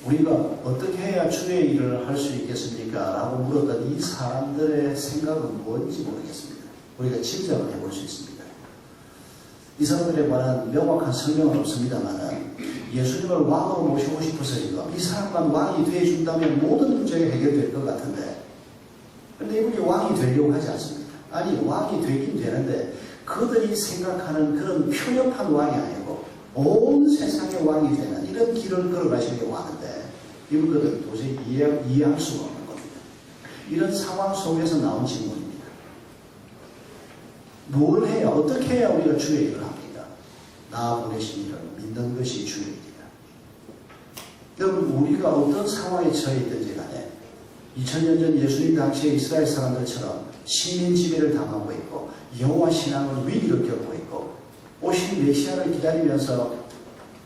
우리가 어떻게 해야 주의 일을 할 수 있겠습니까? 라고 물었던 이 사람들의 생각은 뭔지 모르겠습니다. 우리가 짐작을 해볼 수 있습니다. 이 사람들에 관한 명확한 설명은 없습니다만 예수님을 왕으로 모시고 싶어서 이 사람만 왕이 되어준다면 모든 문제가 해결될 것 같은데 그런데 이분이 왕이 되려고 하지 않습니다. 아니 왕이 되긴 되는데 그들이 생각하는 그런 편협한 왕이 아니고 온 세상의 왕이 되는 이런 길을 걸어가시려고 하는데 이분들은 도저히 이해할 수가 없는 겁니다. 이런 상황 속에서 나온 질문입니다. 뭘 해야 어떻게 해야 우리가 주의 일을 합니까? 나 보내신 이를 믿는 것이 주의 일이다. 여러분 우리가 어떤 상황에 처해 있든지 간에 2000년 전 예수님 당시에 이스라엘 사람들처럼 식민 지배를 당하고 있고 여호와 신앙을 위기를 겪고 있고 오신 메시아를 기다리면서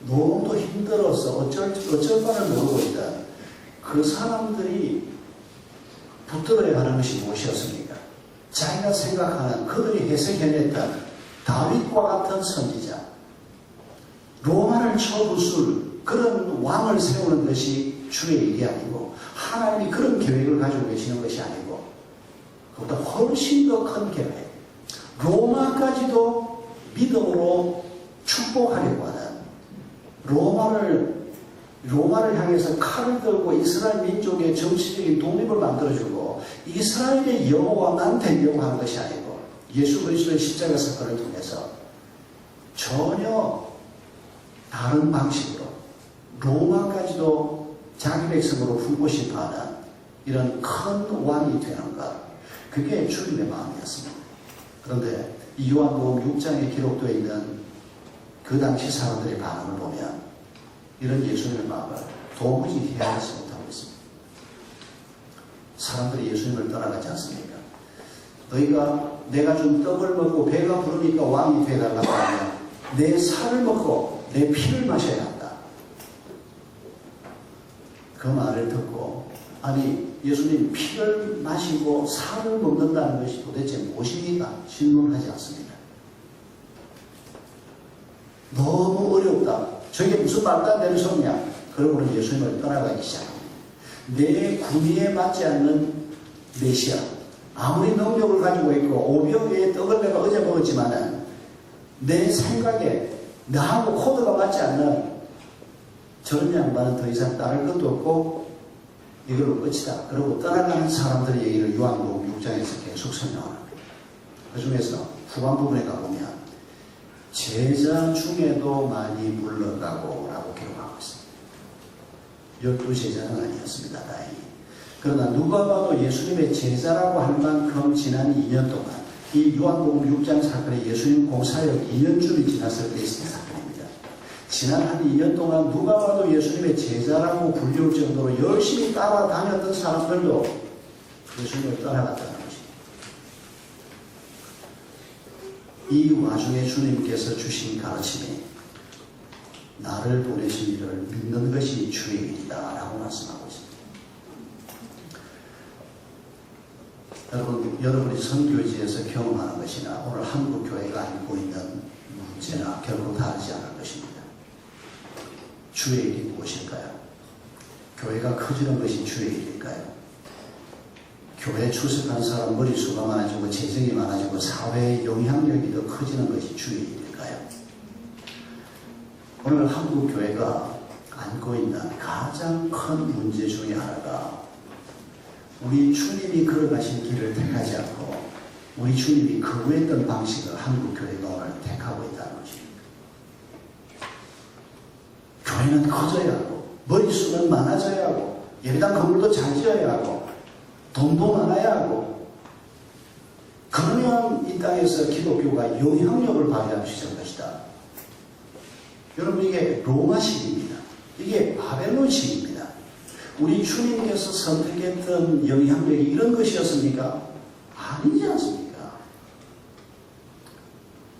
너무 힘들어서 어쩔 바를 모르고 있던 그 사람들이 붙들어야 하는 것이 무엇이었습니까? 자기가 생각하는 그들이 해석해냈던 다윗과 같은 선지자 로마를 쳐부술 그런 왕을 세우는 것이 주의 일이 아니고 하나님이 그런 계획을 가지고 계시는 것이 아니고 그보다 훨씬 더 큰 계획 로마까지도 믿음으로 축복하려고 하는 로마를 향해서 칼을 들고 이스라엘 민족의 정치적인 독립을 만들어주고 이스라엘의 여호와만 되려고 하는 것이 아니고 예수 그리스도의 십자가 사건을 통해서 전혀 다른 방식으로 로마까지도 자기 백성으로 품고 싶어하는 이런 큰 왕이 되는 것 그게 주님의 마음이었습니다. 그런데 이 요한복음 6장에 기록되어 있는 그 당시 사람들의 반응을 보면 이런 예수님의 마음을 도무지 헤아리지 못하고 있습니다. 사람들이 예수님을 떠나가지 않습니까? 내가 준 떡을 먹고 배가 부르니까 왕이 되어달라고 하면 내 살을 먹고 내 피를 마셔야 한다. 그 말을 듣고 아니 예수님 피를 마시고 살을 먹는다는 것이 도대체 무엇입니까? 질문하지 않습니다. 너무 어렵다. 저게 무슨 말도 안 되는 소리냐. 그러고는 예수님을 떠나가기 시작합니다. 내 구미에 맞지 않는 메시아 아무리 능력을 가지고 있고 5병의 떡을 내가 어제 먹었지만은 내 생각에 나하고 코드가 맞지 않는 저런 양반은 더 이상 따를 것도 없고 이걸로 끝이다. 그리고 떠나가는 사람들의 얘기를 요한복음 6장에서 계속 설명합니다. 그 중에서 후반 부분에 가보면 제자 중에도 많이 물러가고 라고 기록하고 있습니다. 12제자는 아니었습니다. 다행히. 그러나 누가 봐도 예수님의 제자라고 할 만큼 지난 2년 동안 이 요한복음 6장 사건에 예수님 공사역 2년쯤이 지났을 때 있었던 사건입니다. 지난 한 2년 동안 누가 봐도 예수님의 제자라고 불릴 정도로 열심히 따라다녔던 사람들도 예수님을 떠나갔다는 것입니다. 이 와중에 주님께서 주신 가르침이 나를 보내신 이를 믿는 것이 주의 일이다 라고 말씀하고 있습니다. 여러분이 선교지에서 경험하는 것이나 오늘 한국교회가 안고 있는 문제나 결코 다르지 않을 것입니다. 주의 일이 무엇일까요? 교회가 커지는 것이 주의 일일까요? 교회에 출석하는 사람 머릿수가 많아지고 재정이 많아지고 사회의 영향력이 더 커지는 것이 주의 일일까요? 오늘 한국교회가 안고 있는 가장 큰 문제 중에 하나가 우리 주님이 걸어가신 길을 택하지 않고 우리 주님이 거부했던 방식을 한국교회가 오늘 택하고 있다는 것입니다. 교회는 커져야 하고 머릿수는 많아져야 하고 예배당 건물도 잘 지어야 하고 돈도 많아야 하고 그러면 이 땅에서 기독교가 영향력을 발휘할 수 있을 것이다. 여러분 이게 로마식입니다. 이게 바벨론식입니다. 우리 주님께서 선택했던 영향력이 이런 것이었습니까? 아니지 않습니까?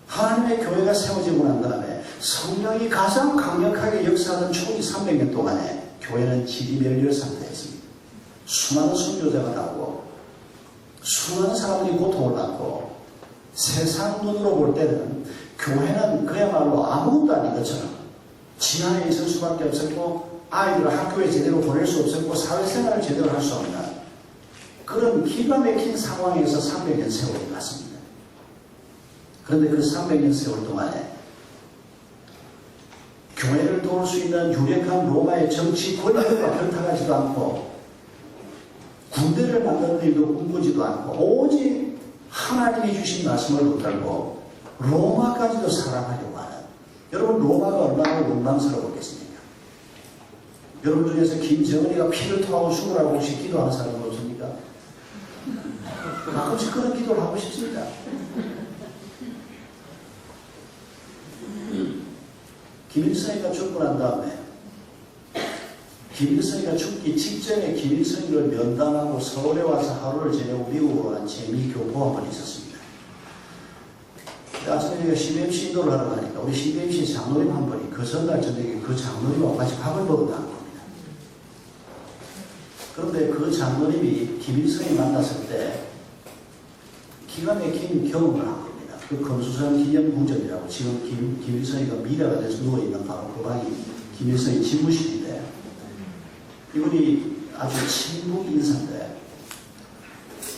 하나님의 교회가 세워지고 난 다음에 성령이 가장 강력하게 역사하는 초기 300년 동안에 교회는 지리멸렬 상태였습니다. 수많은 선교자가 나오고 수많은 사람들이 고통을 받고 세상 눈으로 볼 때는 교회는 그야말로 아무것도 아닌 것처럼 집 안에 있을 수밖에 없었고 아이들을 학교에 제대로 보낼 수 없었고 사회생활을 제대로 할 수 없는 그런 기가 막힌 상황에서 300년 세월이 갔습니다. 그런데 그 300년 세월 동안에 교회를 도울 수 있는 유력한 로마의 정치 권력과 결탁하지도 않고 군대를 만드는 일도 꿈꾸지도 않고 오직 하나님이 주신 말씀을 붙들고 로마까지도 사랑하려고 하는, 여러분 로마가 얼마나 원망스러웠겠습니까? 여러분 중에서 김정은이가 피를 토하고 죽으라고 혹시 기도하는 사람은 없습니까? 가끔씩 그런 기도를 하고 싶습니다. 김일성이가 죽고 난 다음에 김일성이가 죽기 직전에 김일성이를 면담하고 서울에 와서 하루를 지내고 미국으로 간 재미교포 한 번 있었습니다. 아침에 제가 CBMC 인도를 하러 가니까 우리 CBMC 장로님 한 분이 그 전날 저녁에 그 장로님하고 같이 밥을 먹었다는 겁니다. 그런데 그 장로님이 김일성이 만났을 때 기가 막힌 경험을 한 겁니다. 그 검수산 기념궁전이라고 지금 김일성이가 미래가 돼서 누워있는 바로 그 방이 김일성의 집무실인데 이분이 아주 친북 인사인데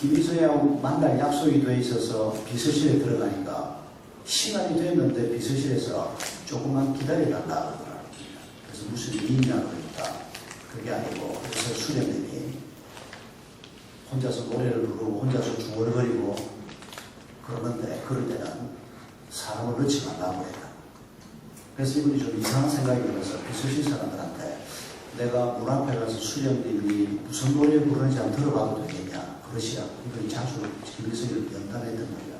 김일성이하고 만날 약속이 돼 있어서 비서실에 들어가니까 시간이 됐는데 비서실에서 조금만 기다려달라 그러더라고요. 그래서 무슨 일이 있냐 그러니까 그게 아니고 그래서 수령님이 혼자서 노래를 부르고 혼자서 중얼거리고 그러는데 그럴 때는 사람을 넣지 말라고 했다. 그래서 이분이 좀 이상한 생각이 들어서 비서실 사람들한테 내가 문 앞에 가서 수령님이 무슨 노래 부르는지 한번 들어봐도 되겠냐 그러시라고 이분이 자주 김일성이를 면담했던 거예요.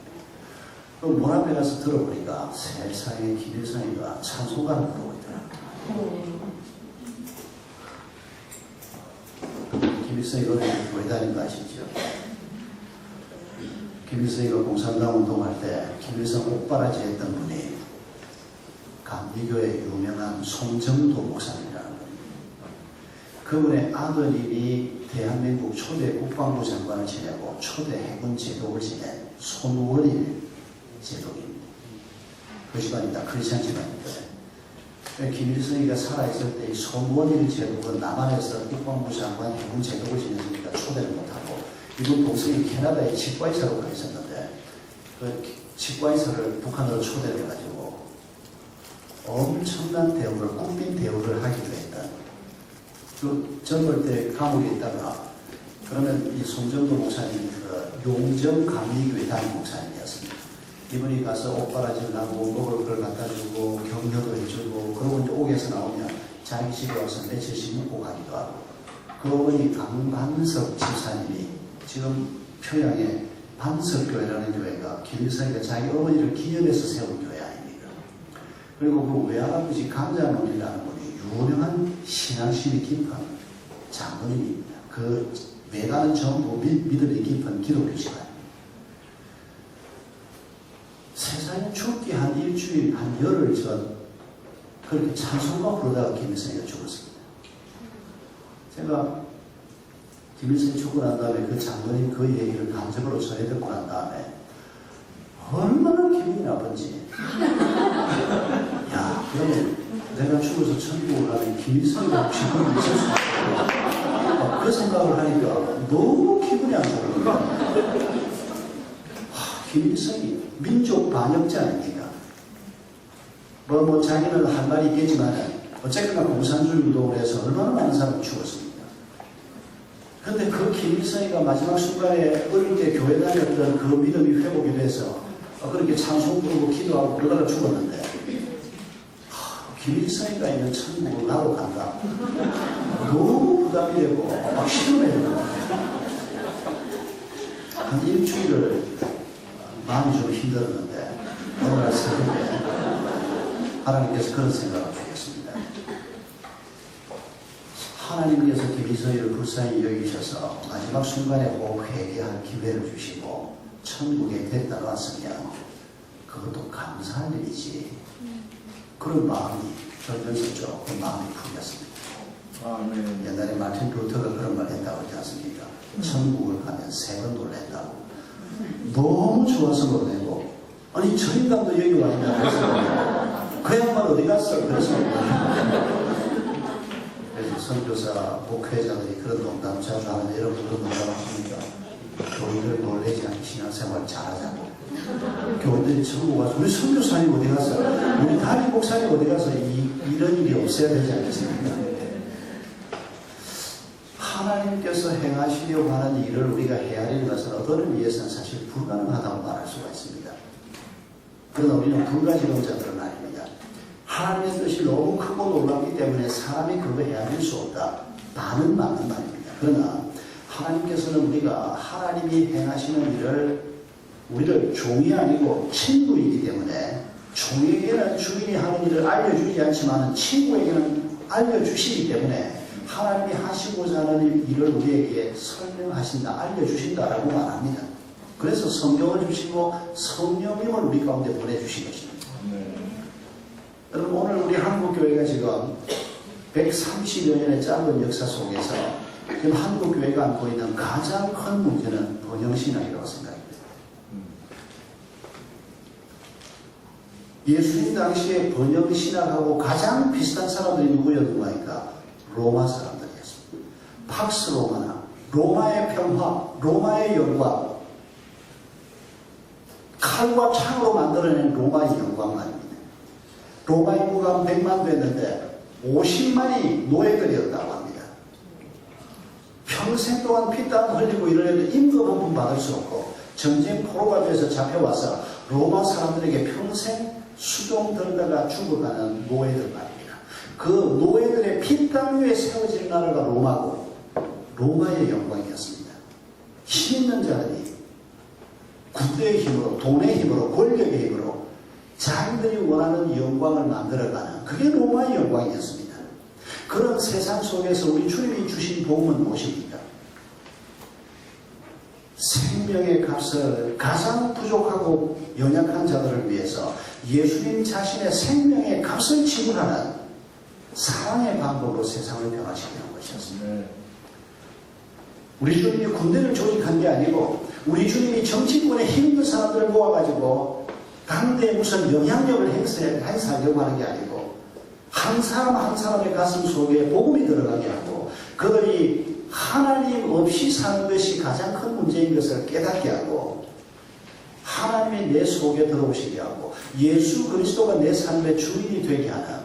그럼 문 앞에 가서 들어보니까 세상에 김일성이가 찬송가를 부르고 있더라고요. 김일성이 노래를 왜 다닌 거 아시죠? 김일성이가 공산당 운동할 때 김일성 옥바라지 했던 분이 감리교의 유명한 송정도 목사님이라는 분입니다. 그분의 아드님이 대한민국 초대 국방부 장관을 지내고 초대 해군 제독을 지낸 손원일 제독입니다. 그 집안이 다 크리스찬 집안인데 김일성이가 살아있을 때 이 손원일 제독은 남한에서 국방부 장관 해군 제독을 지냈으니까 초대를 못하고 이분 동생이 캐나다에 치과의사로 가 있었는데 그 치과의사를 북한으로 초대를 해가지고 엄청난 대우를 국빈 대우를 하기도 했던 그 젊을 때 감옥에 있다가 그러면 이 송정도 목사님 그 용정 감리교회 담임 목사님이었습니다. 이분이 가서 옷바라지를 하고 먹을 걸 갖다 주고 격려도 해주고 그러고 이제 옥에서 나오면 자기 집에 와서 며칠씩 묵고 가기도 하고 그 어머니 강반석 집사님이 지금 평양에 반석교회라는 교회가 김일성이가 자기 어머니를 기념해서 세운 교회 아닙니까? 그리고 그 외할아버지 강자문이라는 분이 유명한 신앙심이 깊은 장로님입니다. 그 외가는 전부 믿음이 깊은 기독교 집안입니다. 세상에 죽기 한 일주일, 한 열흘 전 그렇게 찬송가 부르다가 김일성이가 죽었습니다. 제가 김일성이 죽고 난 다음에 그 장로님 그 얘기를 간접으로 전해 듣고 난 다음에 얼마나 기분이 나쁜지 야 그러면 내가 죽어서 천국을 가면 김일성이가 혹시 거기 있을 수 있을까 그 생각을 하니까 너무 기분이 안 좋은 김일성이 민족 반역자 아닙니까? 뭐 자기는 할 말이 있겠지만 어쨌거나 공산주의 운동을 해서 얼마나 많은 사람이 죽었습니다. 그런데 그 김일성이가 마지막 순간에 어릴 때 교회 다녔던 그 믿음이 회복이 돼서 그렇게 찬송 부르고 기도하고 그러다가 죽었는데 김일성이가 있는 천국을 나로 간다. 너무 부담이 되고 막 시름해요. 한 일주일을 마음이 좀 힘들었는데 어느 날 새벽에 하나님께서 그런 생각을 주셨습니다. 하나님께서 김일성 저희를 불쌍히 여기셔서 마지막 순간에 꼭 회개할 기회를 주시고 천국에 데려다 놨으면 그것도 감사할 일이지. 그런 마음이 들면서 조금 마음이 풀렸습니다. 아멘. 옛날에 마틴 루터가 그런 말 했다고 하지 않습니까? 천국을 가면 세 번 놀란다고. 너무 좋아서 놀래고, 아니 저 인간도 여기 왔냐 그래서 그 양반 어디 갔어? 그래서 선교사 목회자들이 그런 농담 자주 하는데 여러분 그런 농담을 합니까? 교인들 놀래지 않게 신앙생활 잘하자고. 교인들이 천국 와서 우리 선교사님 어디 갔어? 우리 담임 목사님 어디 가서 이런 일이 없어야 되지 않겠습니까? 하나님께서 행하시려고 하는 일을 우리가 헤아리는 것은 어떤 의미에서는 사실 불가능하다고 말할 수가 있습니다. 그러나 우리는 불가지론자들은 아닙니다. 하나님의 뜻이 너무 크고 놀랍기 때문에 사람이 그걸 헤아릴 수 없다. 말은 맞는 말입니다. 그러나 하나님께서는 우리가 하나님이 행하시는 일을 우리를 종이 아니고 친구이기 때문에 종에게는 주인이 하는 일을 알려주지 않지만 친구에게는 알려주시기 때문에 하나님이 하시고자 하는 일을 우리에게 설명하신다, 알려주신다라고 말합니다. 그래서 성경을 주시고 성령님을 우리 가운데 보내주신 것입니다. 여러분 오늘 우리 한국교회가 지금 130여 년의 짧은 역사 속에서 지금 한국교회가 안고 있는 가장 큰 문제는 번영신학이라고 생각합니다. 예수님 당시에 번영신학하고 가장 비슷한 사람들이 누구였는가? 로마 사람들이었습니다. 팍스 로마나 로마의 평화, 로마의 영광, 칼과 창으로 만들어낸 로마의 영광 말입니다. 로마 인구가 100만 됐는데 50만이 노예들이었다고 합니다. 평생 동안 피땀 흘리고 이러려면 임금 한 푼 받을 수 없고 전쟁 포로가 돼서 잡혀와서 로마 사람들에게 평생 수종 들다가 죽어가는 노예들 말입니다. 그 노예들의 피땀 위에 세워진 나라가 로마고 로마의 영광이었습니다. 힘 있는 자들이 군대의 힘으로, 돈의 힘으로, 권력의 힘으로 자기들이 원하는 영광을 만들어가는 그게 로마의 영광이었습니다. 그런 세상 속에서 우리 주님이 주신 복음은 무엇입니까? 생명의 값을 가장 부족하고 연약한 자들을 위해서 예수님 자신의 생명의 값을 지불하는 사랑의 방법으로 세상을 변화시키는 것이었습니다. 우리 주님이 군대를 조직한 게 아니고 우리 주님이 정치권에 힘있는 사람들을 모아가지고 당대에 무슨 영향력을 행사하려고 하는 게 아니고 한 사람 한 사람의 가슴 속에 복음이 들어가게 하고 그들이 하나님 없이 사는 것이 가장 큰 문제인 것을 깨닫게 하고 하나님이 내 속에 들어오시게 하고 예수 그리스도가 내 삶의 주인이 되게 하는,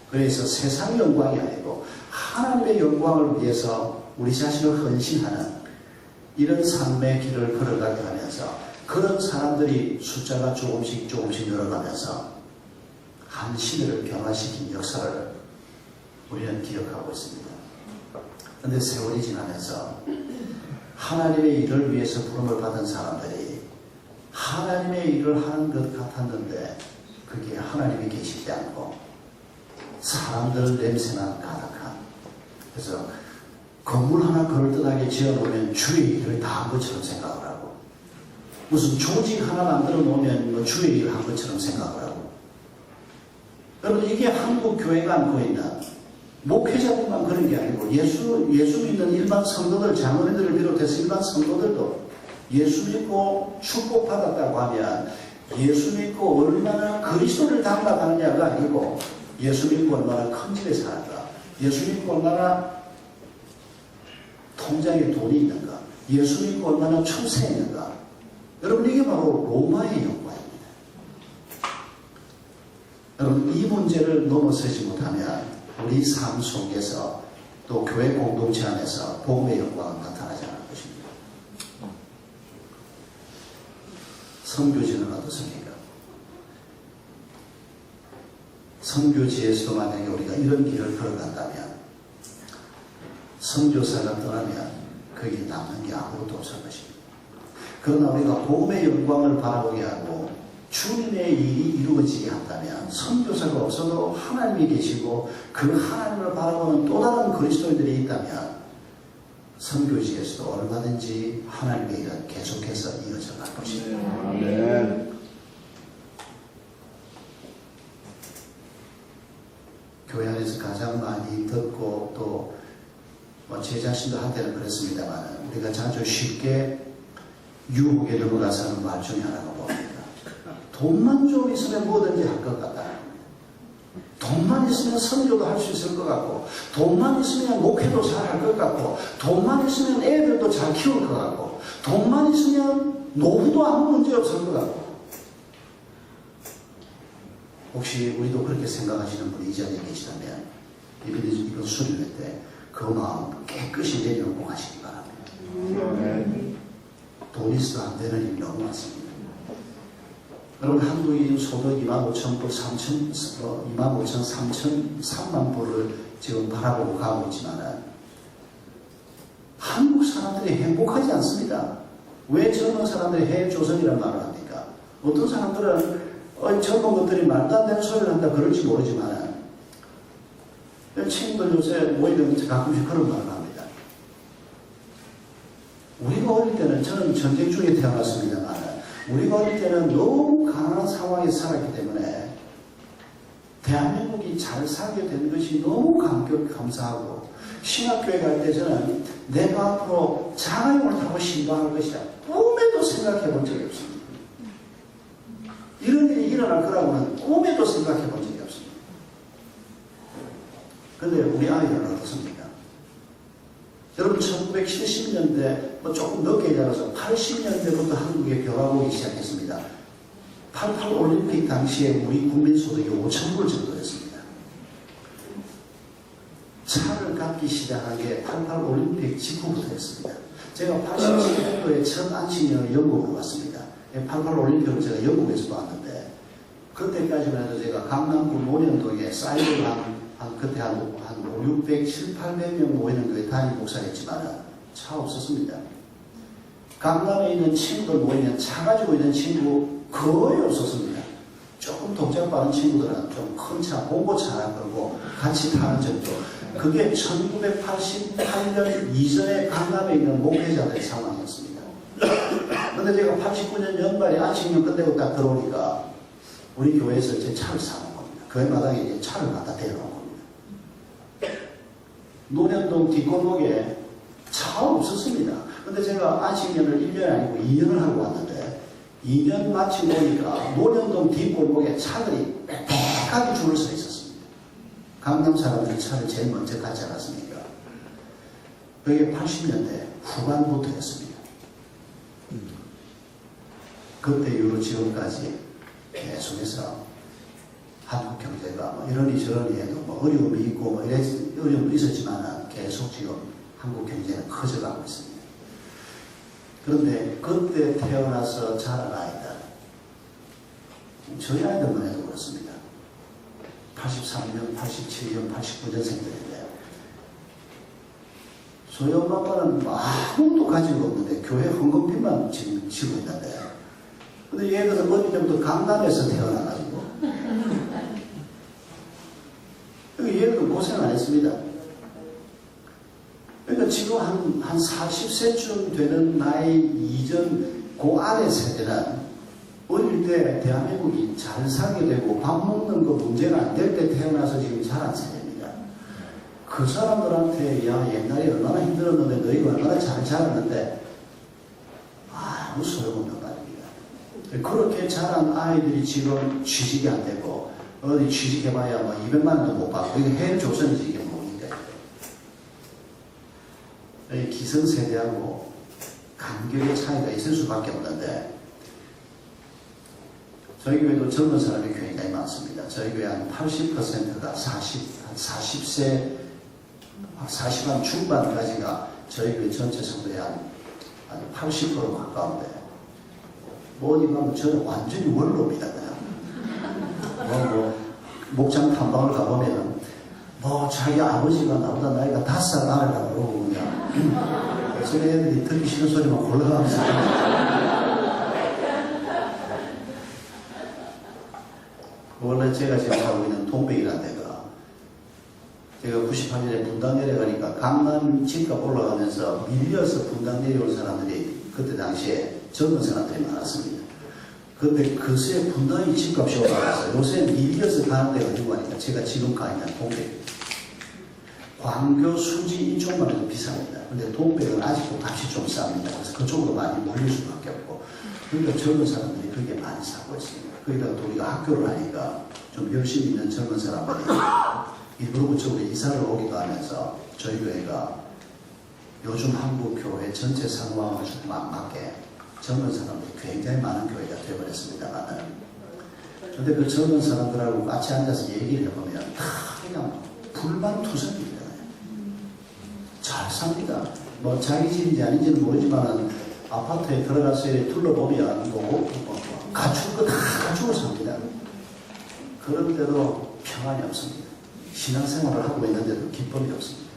그래서 세상 영광이 아니고 하나님의 영광을 위해서 우리 자신을 헌신하는 이런 삶의 길을 걸어가게 하면서 그런 사람들이 숫자가 조금씩 늘어가면서 한 시대를 변화시킨 역사를 우리는 기억하고 있습니다. 그런데 세월이 지나면서 하나님의 일을 위해서 부름을 받은 사람들이 하나님의 일을 하는 것 같았는데 그게 하나님이 계시지 않고 사람들 냄새만 가득한, 그래서 건물 하나 그럴듯하게 지어놓으면 주의 일을 다 한 것처럼 생각을 하고 무슨 조직 하나 만들어 놓으면 뭐 주의 일을 한 것처럼 생각을 하고, 여러분 이게 한국 교회가 안고 있는 목회자들만 그런 게 아니고 예수 믿는 일반 성도들, 장로님들을 비롯해서 일반 성도들도 예수 믿고 축복받았다고 하면 예수 믿고 얼마나 그리스도를 닮아가느냐가 아니고 예수 믿고 얼마나 큰 집에 사는가, 예수 믿고 얼마나 통장에 돈이 있는가, 예수 믿고 얼마나 출세했는가. 여러분 이게 바로 로마의 영광입니다. 여러분 이 문제를 넘어서지 못하면 우리 삶 속에서 또 교회 공동체 안에서 복음의 영광은 나타나지 않을 것입니다. 선교지는 어떻습니까? 선교지에서 만약에 우리가 이런 길을 걸어간다면 선교사가 떠나면 거기에 남는 게 아무것도 없을 것입니다. 그러나 우리가 복음의 영광을 바라보게 하고 주님의 일이 이루어지게 한다면 선교사가 없어도 하나님이 계시고 그 하나님을 바라보는 또 다른 그리스도인들이 있다면 선교지에서도 얼마든지 하나님의 일은 계속해서 이어져 갈 것입니다. 아멘. 교회 안에서 가장 많이 듣고 또 제 자신도 한때는 그랬습니다만 우리가 자주 쉽게 유혹에 넘어가서는 말 중에 하나가 뭡니까? 돈만 좀 있으면 뭐든지 할 것 같다. 돈만 있으면 선교도 할 수 있을 것 같고, 돈만 있으면 목회도 잘 할 것 같고, 돈만 있으면 애들도 잘 키울 것 같고, 돈만 있으면 노후도 아무 문제 없을 것 같고. 혹시 우리도 그렇게 생각하시는 분이 이 자리에 계시다면 이번 수련회 때 그 마음 깨끗이 내려놓고 가시기 바랍니다. 돈 있어도 안 되는 일이 너무 많습니다. 여러분, 한국이 소득 25,000불, 25,000, 3만 불을 지금 바라보고 가고 있지만 한국 사람들이 행복하지 않습니다. 왜 젊은 사람들이 해외 조선이라는 말을 합니까? 어떤 사람들은 젊은 것들이 말도 안 되는 소리를 한다 그럴지 모르지만 친구들 요새 모이면 가끔씩 그런 말을 합니다. 우리가 어릴 때는, 저는 전쟁 중에 태어났습니다만 우리가 어릴 때는 너무 가난한 상황에 살았기 때문에 대한민국이 잘 살게 된 것이 너무 감사하고, 신학교에 갈 때 저는 내가 앞으로 자가용을 타고 신방할 것이다 꿈에도 생각해 본 적이 없습니다. 이런 일이 일어날 거라고는 꿈에도 생각해 본 적이 없습니다. 그런데 우리 아이들은 어떻습니까? 여러분, 1970년대 조금 늦게 자라서 80년대부터 한국에 벼가 오기 시작했습니다. 88 올림픽 당시에 우리 국민 소득이 5,000불 정도였습니다. 차를 갖기 시작한 게 88 올림픽 직후부터였습니다. 제가 87년도에 첫 안식년을 영국으로 왔습니다. 88 올림픽을 제가 영국에서 봤는데, 그때까지만 해도 제가 강남구 논현동에 사이드를 그때 한 5, 600, 7, 800명 모이는 교회 담임 목사였지만 차 없었습니다. 강남에 있는 친구들 모이면 차 가지고 있는 친구 거의 없었습니다. 조금 동작 빠른 친구들은 좀 큰 차, 봉고차 하나 끌고 같이 타는 정도. 그게 1988년 이전에 강남에 있는 목회자들의 상황이었습니다. 그런데 제가 89년 연말에 안식년 끝내고 딱 들어오니까 우리 교회에서 제 차를 사는 겁니다. 교회 마당에 이제 차를 갖다 대놓은 겁니다. 논현동 뒷골목에 차가 없었습니다. 근데 제가 안식년을 1년이 아니고 2년을 하고 왔는데 2년 마치고 보니까 논현동 뒷골목에 차들이 빽빽하게 줄을 서 있었습니다. 강남 사람들이 차를 제일 먼저 갖지 않았습니까? 그게 80년대 후반부터였습니다. 그때 이후로 지금까지 계속해서 한국 경제가 뭐 이러니 저러니 해도 뭐 어려움이 있고 뭐 어려움도 있었지만 계속 지금 한국 경제는 커져가고 있습니다. 그런데 그때 태어나서 자란 아이들, 저희 아이들만 해도 그렇습니다. 83년, 87년, 89년생들인데 저희 엄마 아빠는 아무것도 가지고 없는데 교회 헌금빚만 지금 지고 있는데, 근데 얘들은 어릴 때부터 강남에서 태어나가지고 얘들도 고생 안 했습니다. 그러니까 지금 한 40세쯤 되는 나이 이전 그 아래 세대는 어릴 때 대한민국이 잘 살게 되고 밥 먹는 거 문제가 안 될 때 태어나서 지금 자란 세대입니다. 그 사람들한테 야 옛날에 얼마나 힘들었는데 너희가 얼마나 잘 자랐는데 아무 소용없는 말입니다. 그렇게 자란 아이들이 지금 취직이 안 되고 어디 취직해봐야 뭐 200만 원도 못 받고 이게 해외 조선이지 이게 뭡니까? 기성세대하고 간격의 차이가 있을 수밖에 없는데 저희 교회도 젊은 사람이 굉장히 많습니다. 저희 교회 한 80%가 40세 40한 중반까지가 저희 교회 전체 성도의 한 80% 가까운데 뭐 어디 가면 저는 완전히 원로입니다. 목장 탐방을 가보면 자기 아버지가 나보다 나이가 5살 나이라고 그러고 그냥 저희 애들이 듣기 싫은 소리만 골라가면서 원래 제가 지금 하고 있는 동백이라는 데가 제가 98년에 분당 내려가니까 강남 집값 올라가면서 밀려서 분당 내려온 사람들이 그때 당시에 젊은 사람들이 많았습니다. 근데 그새 분당이 집값이 올라가서 요새 밀려서 가는 데가 어디고 하니까 제가 지금 가 있는 동백. 광교, 수지 이쪽만 해도 비쌉니다. 근데 동백은 아직도 값이 좀 쌉니다. 그래서 그쪽으로 많이 몰릴 수밖에 없고. 그러니까 젊은 사람들이 그렇게 많이 사고 있습니다. 거기다가 또 우리가 학교를 하니까 좀 열심히 있는 젊은 사람들이 일부러 그쪽으로 이사를 오기도 하면서 저희 교회가 요즘 한국 교회 전체 상황을 맞게 젊은 사람들이 굉장히 많은 교회가 되어버렸습니다만은, 근데 그 젊은 사람들하고 같이 앉아서 얘기를 해보면 다 그냥 불만투성입니다. 잘 삽니다. 뭐 자기 집인지 아닌지는 모르지만은 아파트에 들어가서 둘러보면 뭐 갖출 거 다 갖추고 삽니다. 그런데도 평안이 없습니다. 신앙생활을 하고 있는데도 기쁨이 없습니다.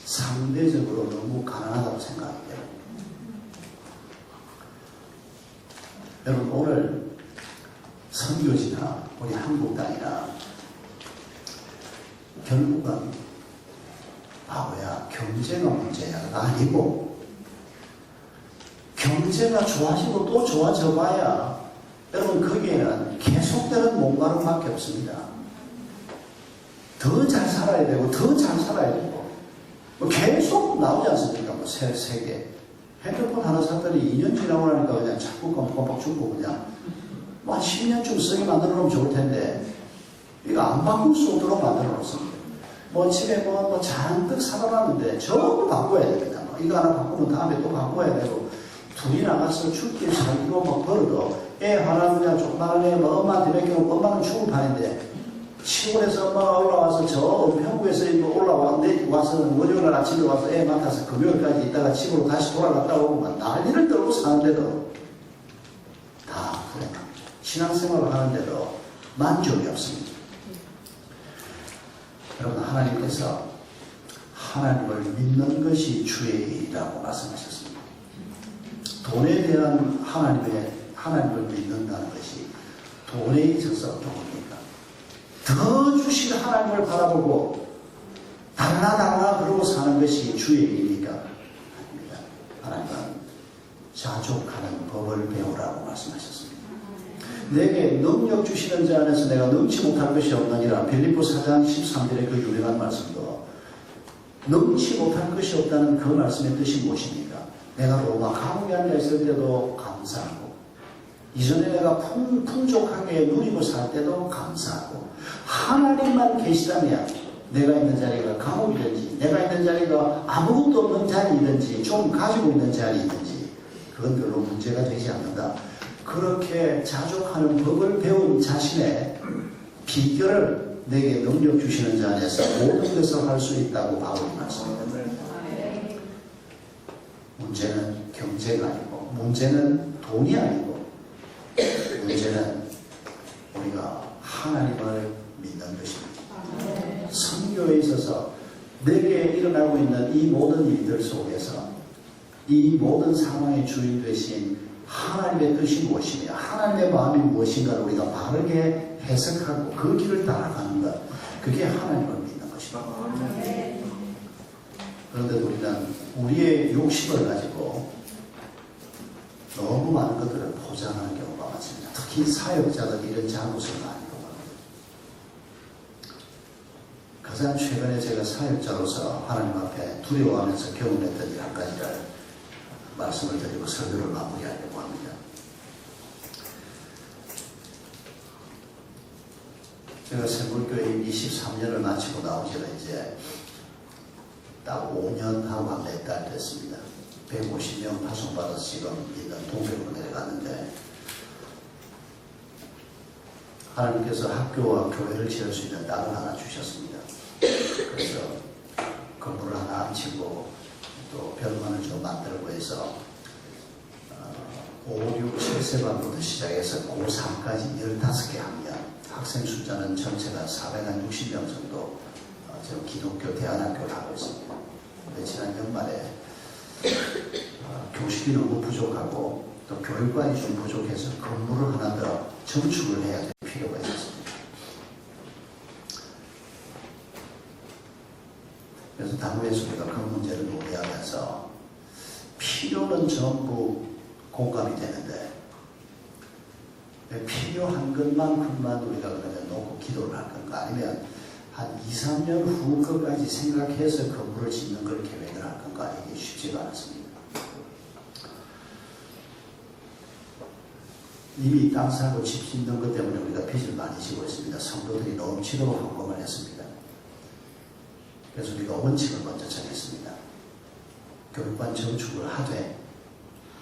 상대적으로 너무 가난하다고 생각합니다. 여러분, 오늘 선교지나 우리 한국 땅이나 결국은 바보야, 경제가 문제야가 아니고, 경제가 좋아지고 또 좋아져 봐야 여러분 거기에는 계속되는 몸가짐밖에 없습니다. 더 잘 살아야 되고 더 잘 살아야 되고 뭐 계속 나오지 않습니까? 뭐 세계 핸드폰 하나 샀더니 2년 지나고 나니까 그냥 자꾸 껌껌 죽고 그냥 뭐 한 10년쯤 쓰게 만들어 놓으면 좋을 텐데 이거 안 바꿀 수 없도록 만들어 놓습니다. 뭐 집에 뭐 잔뜩 사다 놨는데 전부 바꿔야 됩니다. 뭐 이거 하나 바꾸면 다음에 또 바꿔야 되고, 둘이 나가서 죽기 살기로 막 벌어도 애 하나 그냥 조그마한 애 뭐 엄마한테 맡기면 엄마는 죽을 판인데, 시골에서 엄마가 올라와서 저 평구에서 올라와 와서 월요일 아침에 와서 애 맡아서 금요일까지 있다가 집으로 다시 돌아갔다 오면 난리를 떨고 사는데도 다 불행합니다. 신앙생활을 하는데도 만족이 없습니다. 여러분, 하나님께서 하나님을 믿는 것이 주의 일이라고 말씀하셨습니다. 돈에 대한 하나님을 믿는다는 것이 돈에 있어서 좋습니까? 더 주신 하나님을 바라보고 달라 그러고 사는 것이 주의 일입니까? 아닙니다. 하나님은 자족하는 법을 배우라고 말씀하셨습니다. 내게 능력 주시는 자 안에서 내가 능치 못할 것이 없느니라. 빌립보 4장 13절의 그 유명한 말씀도 능치 못할 것이 없다는 그 말씀의 뜻이 무엇입니까? 내가 로마 감옥에 앉아있을 때도 감사하고, 이전에 내가 풍족하게 누리고 살 때도 감사하고, 하나님만 계시다면 내가 있는 자리가 감옥이든지 내가 있는 자리가 아무것도 없는 자리이든지 좀 가지고 있는 자리이든지 그건 별로 문제가 되지 않는다. 그렇게 자족하는 법을 배운 자신의 비결을 내게 능력 주시는 자 안에서 모든 것을 할 수 있다고 바울이 말씀합니다. 문제는 경제가 아니고, 문제는 돈이 아니고, 문제는 우리가 하나님을 믿는 것입니다. 선교에 있어서 내게 일어나고 있는 이 모든 일들 속에서 이 모든 상황의 주인 되신 하나님의 뜻이 무엇이며 하나님의 마음이 무엇인가를 우리가 바르게 해석하고 그 길을 따라가는 것, 그게 하나님을 믿는 것입니다. 그런데 우리는 우리의 욕심을 가지고 너무 많은 것들을 포장하는 경우가 많습니다. 특히 사역자들이 이런 잘못을 많이 범합니다. 가장 최근에 제가 사역자로서 하나님 앞에 두려워하면서 경험했던 일 한 가지를 말씀을 드리고 설교를 마무리하려고 합니다. 제가 세물교회 23년을 마치고 나온 지가 이제 딱 5년 하고 한 몇 달 됐습니다. 150명 파송받아서 지금 있는 동백으로 내려갔는데, 하나님께서 학교와 교회를 지을 수 있는 땅을 하나 주셨습니다. 그래서 건물을 하나 안 치고 또 병원을 좀 만들고 해서 5, 6, 7세 반부터 시작해서 고3까지 15개 학년, 학생 숫자는 전체가 460명 정도 지금 기독교 대안학교를 하고 있습니다. 근데 지난 연말에 교실이 너무 부족하고 또 교육관이 좀 부족해서 건물을 하나 더 증축을 해야 될 필요가 있었습니다. 그래서 당후에서 우리가 그 문제를 논의하면서 필요는 전부 공감이 되는데 필요한 것만큼만 우리가 그러면 놓고 기도를 할 건가, 아니면 한 2, 3년 후 것까지 생각해서 건물을 짓는 걸 계획을 할 건가, 이게 쉽지가 않았습니다. 이미 땅 사고 집 짓는 것 때문에 우리가 빚을 많이 지고 있습니다. 성도들이 넘치도록 헌금을 했습니다. 그래서 우리가 원칙을 먼저 정했습니다. 교육관 정축을 하되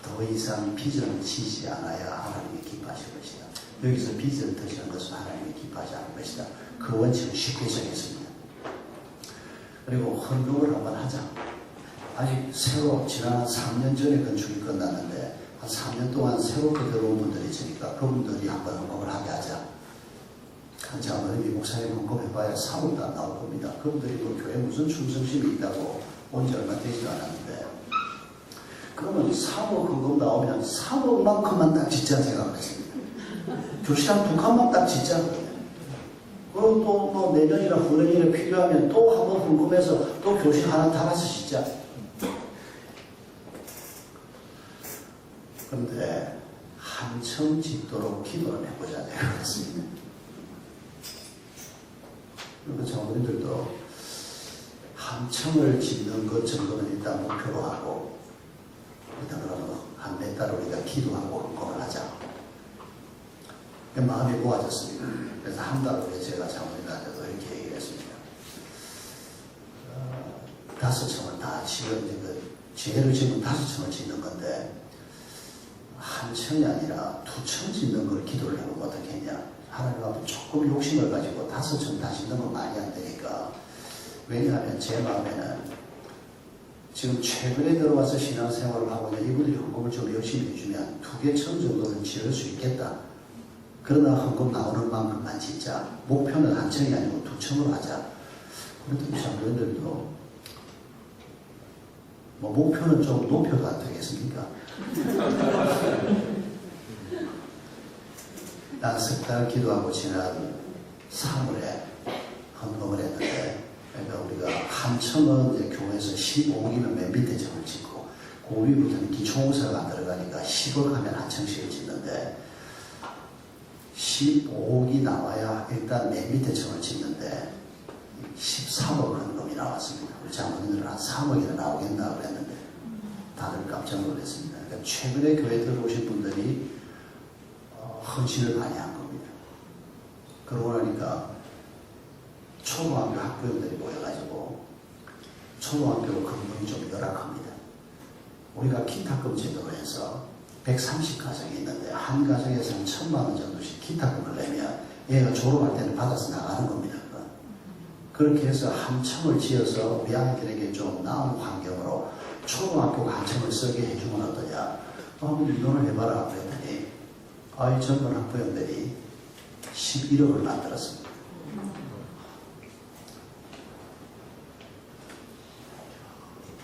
더 이상 빚을 지지 않아야 하나님이 기뻐하실 것이다. 여기서 빚을 더 지는 것은 하나님이 기뻐하지 않을 것이다. 그 원칙을 쉽게 정했습니다. 그리고 헌금을 한번 하자. 아직 새로 지난 3년 전에 건축이 끝났는데 한 3년 동안 새롭게 들어온 분들이 있으니까 그분들이 한번 헌금을 하게 하자. 한참 어린이 목사님 헌금해봐야 3억도 안 나올 겁니다. 그분들이 뭐 교회 무슨 충성심이 있다고 온 지 얼마 되지도 않았는데, 그러면 3억 헌금 나오면 3억만큼만 딱 짓자 생각을 했습니다. 교실 한 2칸만 딱 짓자. 그리고 또 뭐 내년이나 후년이나 필요하면 또 한 번 헌금해서 또 교실 하나 달아서 짓자. 그런데 한층 짓도록 기도를 해보자 내가 그랬습니다. 그리고 장로님들도 한 층을 짓는 것 정도는 일단 목표로 하고, 일단 그러면 한 몇 달 우리가 기도하고 헌금을 하자. 마음이 모아졌습니다. 그래서 한 달 후에 제가 장로님한테도 이렇게 얘기를 했습니다. 5층을 다 지금 그 지혜를 지금 5층을 짓는 건데 한 층이 아니라 2층 짓는 걸 기도를 해보면 어떻겠냐. 하나님 앞에 조금 욕심을 가지고 5층 다 짓는 건 말이 안 되니까. 왜냐하면 제 마음에는 지금 최근에 들어와서 신앙생활을 하고 있는 이분들이 헌금을 좀 열심히 해주면 2개 층 정도는 지을 수 있겠다. 그러나 헌금 나오는 만큼만 짓자. 목표는 한 층이 아니고 2층으로 하자. 그랬더니 장로님들도 뭐 목표는 좀 높여도 안 되겠습니까? 난 석 달 기도하고 지난 3월에 헌금을 했는데, 그러니까 우리가 한 층은 이제 교회에서 15억이면 맨 밑에 층을 짓고, 그 위부터는 기초공사가 안 들어가니까 10억 하면 한 층씩을 짓는데, 15억이 나와야 일단 맨 밑에 층을 짓는데 13억 헌금이 나왔습니다. 우리 장로님들은 한 3억이나 나오겠나 그랬는데 다들 깜짝 놀랐습니다. 그러니까 최근에 교회 들어오신 분들이 헌신을 많이 한 겁니다. 그러고 나니까 초등학교 학부형들이 모여가지고 초등학교 건물이 좀 열악합니다. 우리가 기탁금 제도로 해서 130가정이 있는데 한 가정에서 한 1,000만 원 정도씩 기탁금을 내면 얘가 졸업할 때는 받아서 나가는 겁니다. 그렇게 해서 한 층을 지어서 우리 아이들에게 좀 나은 환경으로 초등학교가 한 층을 쓰게 해주면 어떠냐. 한번 의논을 해봐라 그랬더니 아이 젊은 학부형들이 11억을 만들었습니다.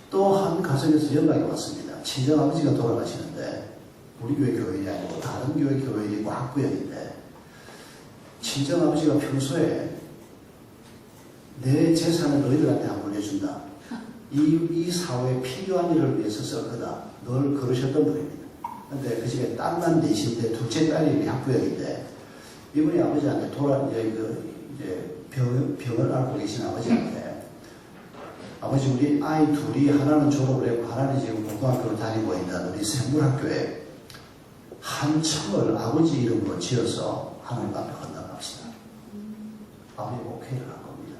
또 한 가정에서 연락이 왔습니다. 친정아버지가 돌아가시는데 우리 교회 교인이 아니고 다른 교회 교인이고 학부형인데, 친정아버지가 평소에 내 재산을 너희들한테 안 물려준다. 이 사회에 필요한 일을 위해서 쓸 거다. 늘 그러셨던 분입니다. 근데 그 집에 딸만 넷인데 둘째 딸이 학부형인데, 이분이 아버지한테 병을 앓고 계신 아버지한테, 아버지 우리 아이 둘이 하나는 졸업을 했고 하나는 지금 고등학교를 다니고 있는 우리 생물학교에 한 층을 아버지 이름으로 지어서 하나님 앞에 헌납합시다. 아버지 오케이를 한 겁니다.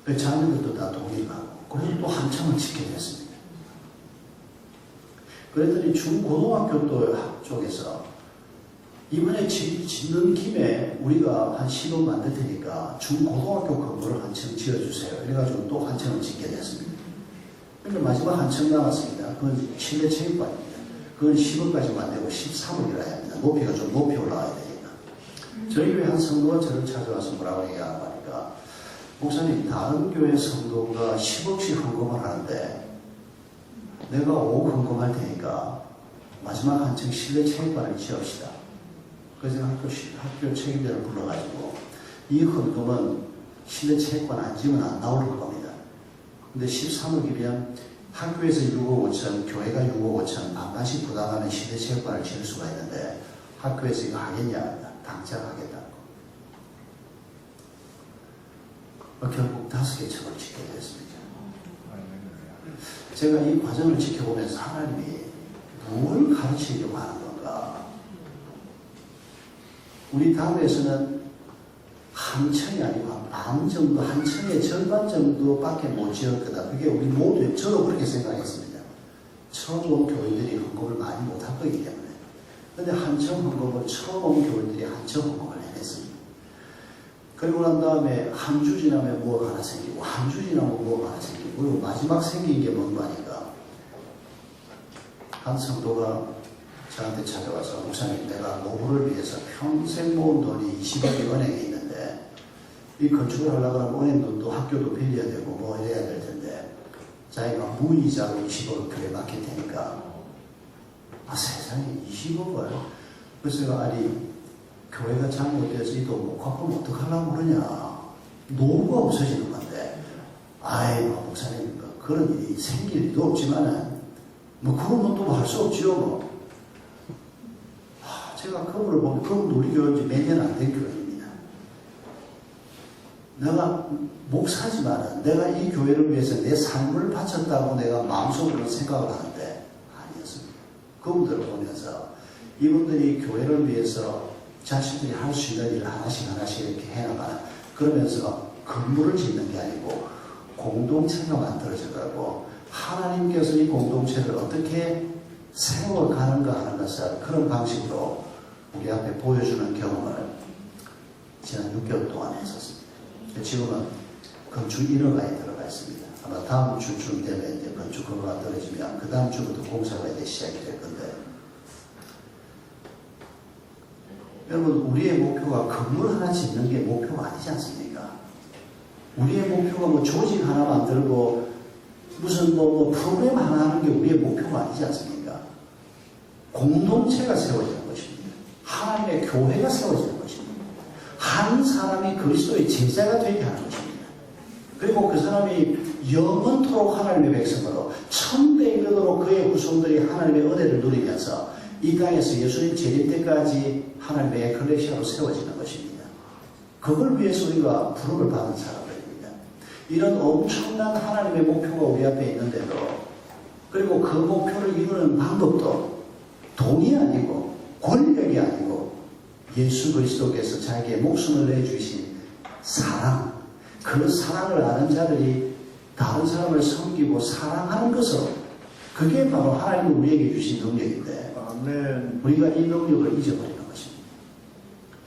자녀들도 다 동의를 하고, 그래서 또 한 층을 짓게 됐습니다. 그랬더니 중고등학교 쪽에서 이번에 짓는 김에 우리가 한 10억 만들 테니까 중고등학교 건물을 한 층 지어주세요. 그래가지고 또 한 층을 짓게 됐습니다. 그런데 마지막 한 층 남았습니다. 그건 실내 체육관입니다. 그건 10억까지 만들고 13억이라 합니다. 높이가 좀 높이 올라가야 되니까. 저희 교회 한 성도가 저를 찾아와서 뭐라고 얘기하는 거니까, 목사님 다른 교회 성도가 10억씩 헌금을 하는데 내가 5억 헌금할 테니까 마지막 한 층 실내 체육관을 지읍시다. 그래서 학교 책임자를 불러가지고 이 헌금은 실내 체육관 안 지으면 안 나올 겁니다. 근데 13억이면 학교에서 6억 5천, 교회가 6억 5천 반반씩 부담하면 시대체육관을 지을 수가 있는데 학교에서 이거 하겠냐? 당장 하겠다고. 결국 5개 척을 짓게 됐습니다. 제가 이 과정을 지켜보면서 하나님이 뭘 가르치려고 하는 건가? 우리 당에서는 한 층이 아니고 반 정도, 한 층의 절반 정도밖에 못 지을 거다. 그게 우리 모두, 저도 그렇게 생각했습니다. 처음 온 교인들이 헌금을 많이 못할 거기 때문에. 근데 한 층 헌금을 처음 온 교인들이 한 층 헌금을 해냈습니다. 그리고 난 다음에 한 주 지나면 뭐가 하나 생기고, 한 주 지나면 뭐가 하나 생기고, 그리고 마지막 생긴 게 뭔가 하니까, 한 성도가 저한테 찾아와서, 목사님, 내가 노후를 위해서 평생 모은 돈이 20억이 은행에 있는데, 이 건축을 하려고 하면 은행 돈도 학교도 빌려야 되고, 뭐 이래야 될 텐데, 자기가 무이자로 20억을 교회에 맡길 테니까, 세상에 20억을? 그래서 제가, 아니, 교회가 잘못돼서 이 돈 못 갚으면 어떡하려고 그러냐. 노후가 없어지는 건데, 목사님, 그런 일이 생길 일도 없지만은, 그러면 또 할 수 없지요, 뭐. 제가 그분을 보면, 그분 우리 교회인지 몇 년 안 된 교회입니다. 내가 목사지만은, 내가 이 교회를 위해서 내 삶을 바쳤다고 내가 마음속으로 생각을 하는데, 아니었습니다. 그분들을 보면서, 이분들이 교회를 위해서 자신들이 할 수 있는 일을 하나씩 이렇게 해나가는, 그러면서 건물을 짓는 게 아니고 공동체가 만들어져가고 하나님께서 이 공동체를 어떻게 세워가는가 하는 것을 그런 방식으로 우리 앞에 보여주는 경험을 지난 6개월 동안 했었습니다. 지금은 건축 1호가에 들어가 있습니다. 아마 다음 주쯤 되면 이제 건축 허가가 떨어지면 그 다음 주부터 공사가 이제 시작이 될 건데, 여러분, 우리의 목표가 건물 하나 짓는 게 목표가 아니지 않습니까? 우리의 목표가 뭐 조직 하나 만들고 무슨 뭐 프로그램 하나 하는 게 우리의 목표가 아니지 않습니까? 공동체가 세워지는 것입니다. 하나님의 교회가 세워지는 것입니다. 한 사람이 그리스도의 제자가 되게 하는 것입니다. 그리고 그 사람이 영원토록 하나님의 백성으로 천대에 이르도록 그의 후손들이 하나님의 은혜를 누리면서 이 땅에서 예수님 재림 때까지 하나님의 에클레시아로 세워지는 것입니다. 그걸 위해서 우리가 부름을 받은 사람들입니다. 이런 엄청난 하나님의 목표가 우리 앞에 있는데도, 그리고 그 목표를 이루는 방법도 돈이 아니고 권력이 아니고 예수 그리스도께서 자기의 목숨을 내주신 사랑, 그 사랑을 아는 자들이 다른 사람을 섬기고 사랑하는 것으로, 그게 바로 하나님이 우리에게 주신 능력인데, 우리가 이 능력을 잊어버리는 것입니다.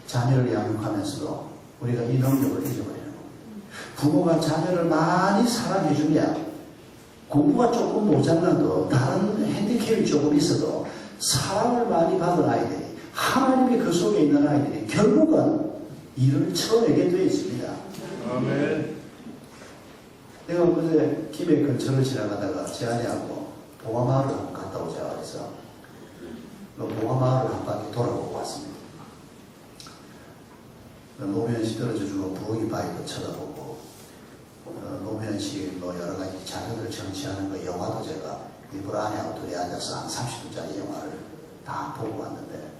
자녀를 양육하면서도 우리가 이 능력을 잊어버리는 겁니다. 부모가 자녀를 많이 사랑해주면 공부가 조금 모자라도 다른 핸디캡이 조금 있어도 사랑을 많이 받은 아이들이, 하나님이 그 속에 있는 아이들이 결국은 일을 쳐내게 되어 있습니다. 아멘. 내가 그제 김해 근처를 지나가다가 제 아내하고 봉화마을을 한번 갔다 오자 그래서 봉화마을을 한 바퀴 돌아보고 왔습니다. 노무현 씨 떨어져주고 부엌이 바위도 쳐다보고, 노무현 씨 뭐 여러 가지 자녀들 정치하는 거 영화도 제가 일부러 아내하고 둘이 앉아서 한 30분짜리 영화를 다 보고 왔는데,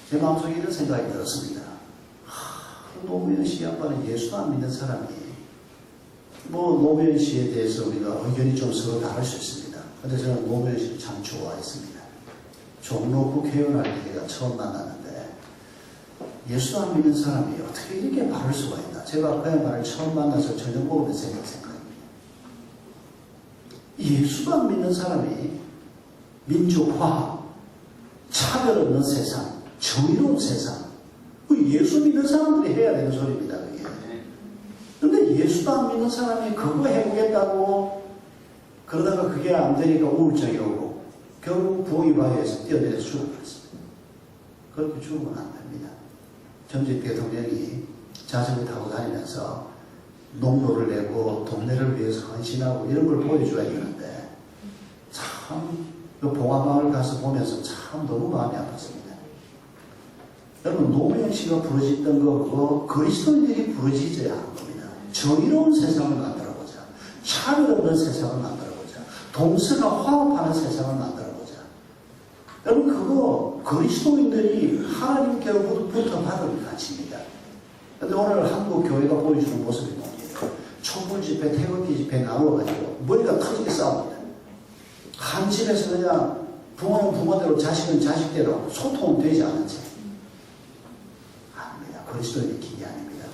제 마음속에 이런 생각이 들었습니다. 노무현 씨 양반은 예수 안 믿는 사람이, 뭐 노무현 씨에 대해서 우리가 의견이 좀 서로 다를 수 있습니다. 근데 저는 노무현 씨를 참 좋아했습니다. 종로 국회의원 할 때 제가 처음 만났는데, 예수 안 믿는 사람이 어떻게 이렇게 바를 수가 있나. 제가 그 양반을 처음 만나서 저녁 먹으면서 생각입니다. 예수 안 믿는 사람이 민주화, 차별 없는 세상, 정의로운 세상, 예수 믿는 사람들이 해야 되는 소리입니다. 그게. 근데 예수도 안 믿는 사람이 그거 해보겠다고 그러다가 그게 안 되니까 우울증이 오고 결국 부엌이 바위에서 뛰어내려 죽어버렸습니다. 그렇게 죽으면 안 됩니다. 전직 대통령이 자전거 타고 다니면서 농로를 내고 동네를 위해서 헌신하고 이런 걸 보여줘야 되는데, 참 그 봉화마을 가서 보면서 참 너무 마음이 아팠습니다. 여러분, 노무현 씨가 부르짖던 거, 그거 그리스도인들이 부르짖어야 하는 겁니다. 정의로운 세상을 만들어보자. 차별 없는 세상을 만들어보자. 동서가 화합하는 세상을 만들어보자. 여러분, 그거 그리스도인들이 하나님께로부터 받은 가치입니다. 근데 오늘 한국 교회가 보여주는 모습이 뭐예요? 촛불 집회, 태극기 집회 나누어가지고 머리가 터지게 싸웁니다. 한 집에서 그냥 부모는 부모대로 자식은 자식대로 소통은 되지 않은 채. 아닙니다. 그리스도인의 길이 아닙니다.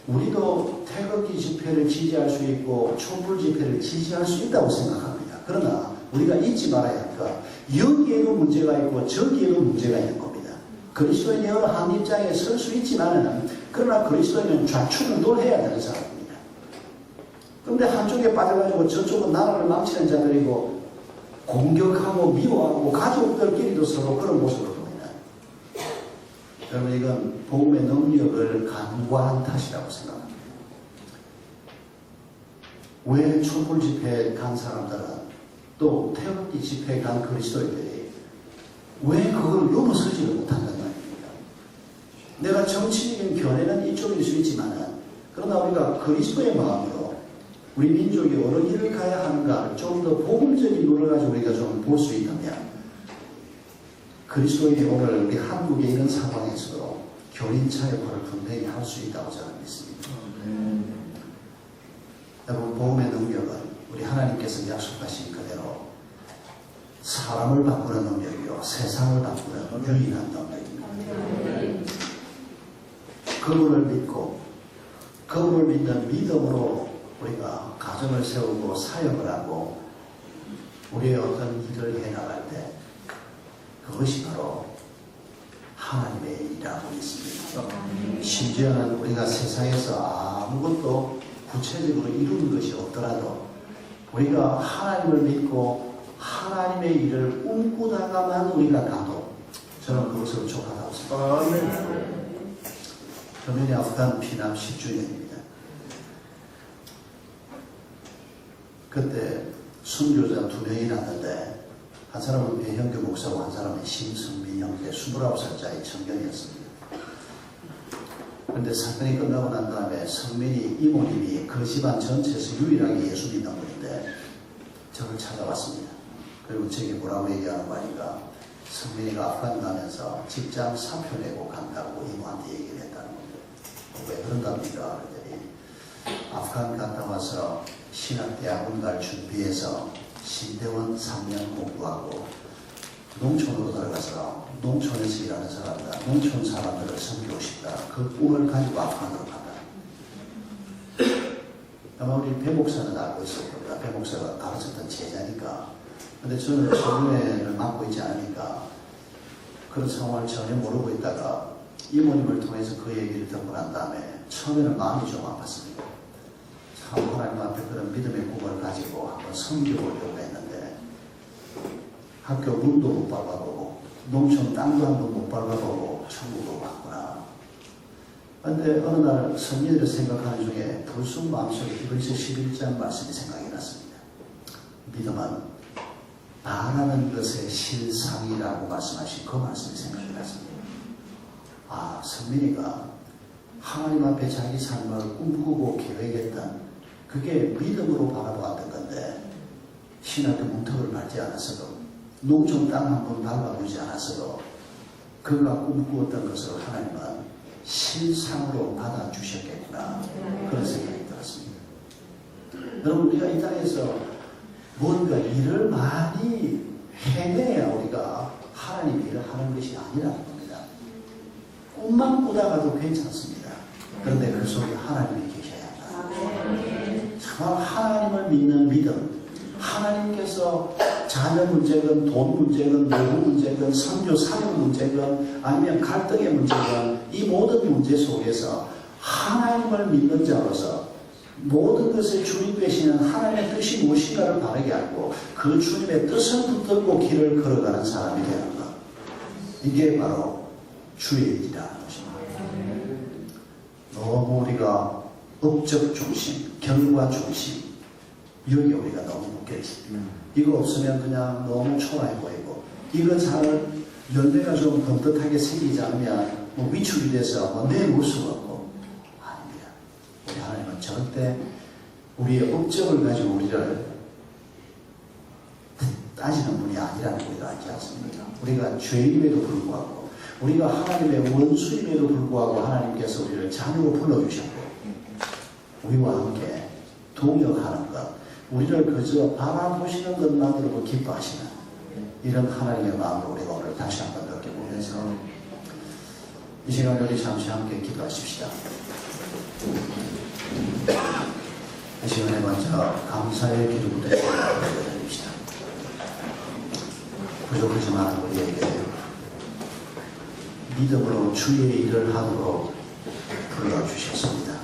우리도 태극기 집회를 지지할 수 있고 촛불 집회를 지지할 수 있다고 생각합니다. 그러나 우리가 잊지 말아야 할 것, 여기에도 문제가 있고 저기에도 문제가 있는 겁니다. 그리스도인이 어느 한 입장에 설 수 있지만은, 그러나 그리스도인은 좌충우돌 해야 되는 사람입니다. 그런데 한쪽에 빠져가지고 저쪽은 나라를 망치는 자들이고 공격하고 미워하고 가족들끼리도 서로 그런 모습을 보입니다. 여러분, 이건 복음의 능력을 간과한 탓이라고 생각합니다. 왜 촛불 집회에 간 사람들은, 또 태극기 집회에 간 그리스도인들이 왜 그걸 넘어서지를 못한다는 말입니다. 내가 정치적인 견해는 이쪽일 수 있지만은, 그러나 우리가 그리스도의 마음으로 우리 민족이 어느 길을 가야 하는가 좀 더 복음적인 눈을 가지고 우리가 좀 볼 수 있다면, 그리스도인이 오늘 우리 한국의 이런 상황에서도 교린차 역할을 분명히 할 수 있다고 저는 믿습니다. 여러분, 복음의 능력은 우리 하나님께서 약속하신 그대로 사람을 바꾸는 능력이요, 세상을 바꾸는 유일한 능력입니다. 그분을 믿고 그분을 믿는 믿음으로 우리가 가정을 세우고 사역을 하고 우리의 어떤 일을 해나갈 때 그것이 바로 하나님의 일이라고 믿습니다. 심지어는 우리가 세상에서 아무것도 구체적으로 이루는 것이 없더라도 우리가 하나님을 믿고 하나님의 일을 꿈꾸다가만 우리가 가도 저는 그것을 족하다고 생각합니다. 금년이 아프간 피난 10주년입니다. 그때 순교자 2명이 났는데, 한 사람은 배형규 목사고 한 사람은 심성민 형제 29살짜리 청년이었습니다. 그런데 사건이 끝나고 난 다음에 성민이 이모님이 그 집안 전체에서 유일하게 예수 믿는 분인데 저를 찾아왔습니다. 그리고 제게 뭐라고 얘기하는 거 아닌가, 성민이가 아프간 가면서 직장 사표 내고 간다고 이모한테 얘기를 했다는 겁니다. 왜 그런답니까? 그랬더니 아프간 갔다 와서 신학대학원 갈 준비해서 신대원 3년 공부하고 농촌으로 들어가서 농촌에서 일하는 사람들, 농촌 사람들을 섬기고 싶다. 그 꿈을 가지고 아프간으로 간다. 아마 우리 배 목사는 알고 있을 겁니다. 배 목사가 가르쳤던 제자니까. 근데 저는 전문회를 맡고 있지 않으니까 그런 상황을 전혀 모르고 있다가 이모님을 통해서 그 얘기를 듣고 난 다음에 처음에는 마음이 좀 아팠습니다. 참 하나님 앞에 그런 믿음의 꿈을 가지고 한번 섬겨보려고 했는데 학교 문도 못 밟아보고 농촌 땅도 한번 못 밟아보고 천국으로 갔구나. 그런데 어느 날 성리들을 생각하는 중에 불쑥 마음속에 히브리서 11장 말씀이 생각이 났습니다. 믿음은 바라는 것의 실상이라고 말씀하신 그 말씀이 생각이 났습니다. 아, 성민이가 하나님 앞에 자기 삶을 꿈꾸고 계획했던 그게 믿음으로 바라보았던 건데, 신학교 문턱을 밟지 않았어도, 농촌 땅 한 번 밟아보지 않았어도 그가 꿈꾸었던 것을 하나님은 실상으로 받아주셨겠구나, 그런 생각이 들었습니다. 여러분, 우리가 이 땅에서 뭔가 일을 많이 해내야 우리가 하나님 일을 하는 것이 아니라는 겁니다. 꿈만 꾸다가도 괜찮습니다. 그런데 그 속에 하나님이 계셔야 한다. 정말 하나님을 믿는 믿음, 하나님께서 자녀 문제건 돈 문제건 노후 문제건 선교 사역 문제건 아니면 갈등의 문제건 이 모든 문제 속에서 하나님을 믿는 자로서 모든 것에 주님 되시는 하나님의 뜻이 무엇인가를 바르게 알고 그 주님의 뜻을 붙들고 길을 걸어가는 사람이 되는 것, 이게 바로 주의 일이라는 것입니다. 너무 우리가 업적 중심, 결과 중심, 여기 우리가 너무 묶여있습니다. 이거 없으면 그냥 너무 초라해 보이고, 이거 잘 열매가 좀 번듯하게 생기지 않으면 뭐 위축이 돼서 뭐 내놓을 수가 없고, 아닙니다. 우리 하나님은 절대 우리의 업적을 가지고 우리를 따지는 분이 아니라는 거 우리가 알지 않습니까? 우리가 죄임에도 불구하고 우리가 하나님의 원수임에도 불구하고 하나님께서 우리를 자녀로 불러주셨고 우리와 함께 동역하는 것, 우리를 그저 바라보시는 것만으로도 기뻐하시는 이런 하나님의 마음을 우리가 오늘 다시 한번 느껴보면서 이 시간 우리 잠시 함께 기도하십시다. 이 시간에 먼저 감사의 기도부터 드립시다. 부족하지만 우리에게 믿음으로 주의 일을 하도록 불러주셨습니다.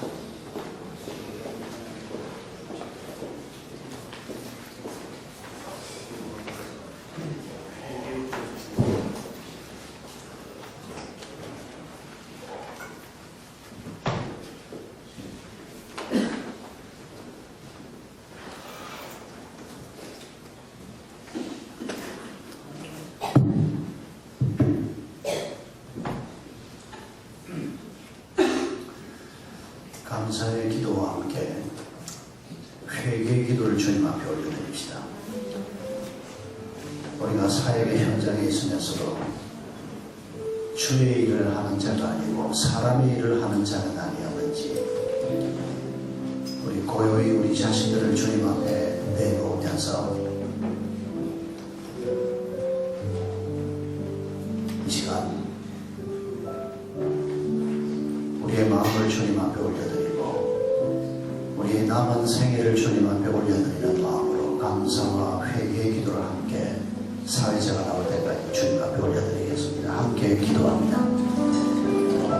감사의 기도와 함께 회개의 기도를 주님 앞에 올려드립시다. 우리가 사역의 현장에 있으면서도 주의 일을 하는 자가 아니고 사람의 일을 하는 자는 아니었는지 우리 고요히 우리 자신들을 주님 앞에 내놓으면서 이 시간 우리의 마음을 주님 앞에 올려드립니다. 우리의 남은 생애를 주님 앞에 올려드리는 마음으로 감사와 회개의 기도를 함께 사회자가 나올 때까지 주님 앞에 올려드리겠습니다. 함께 기도합니다.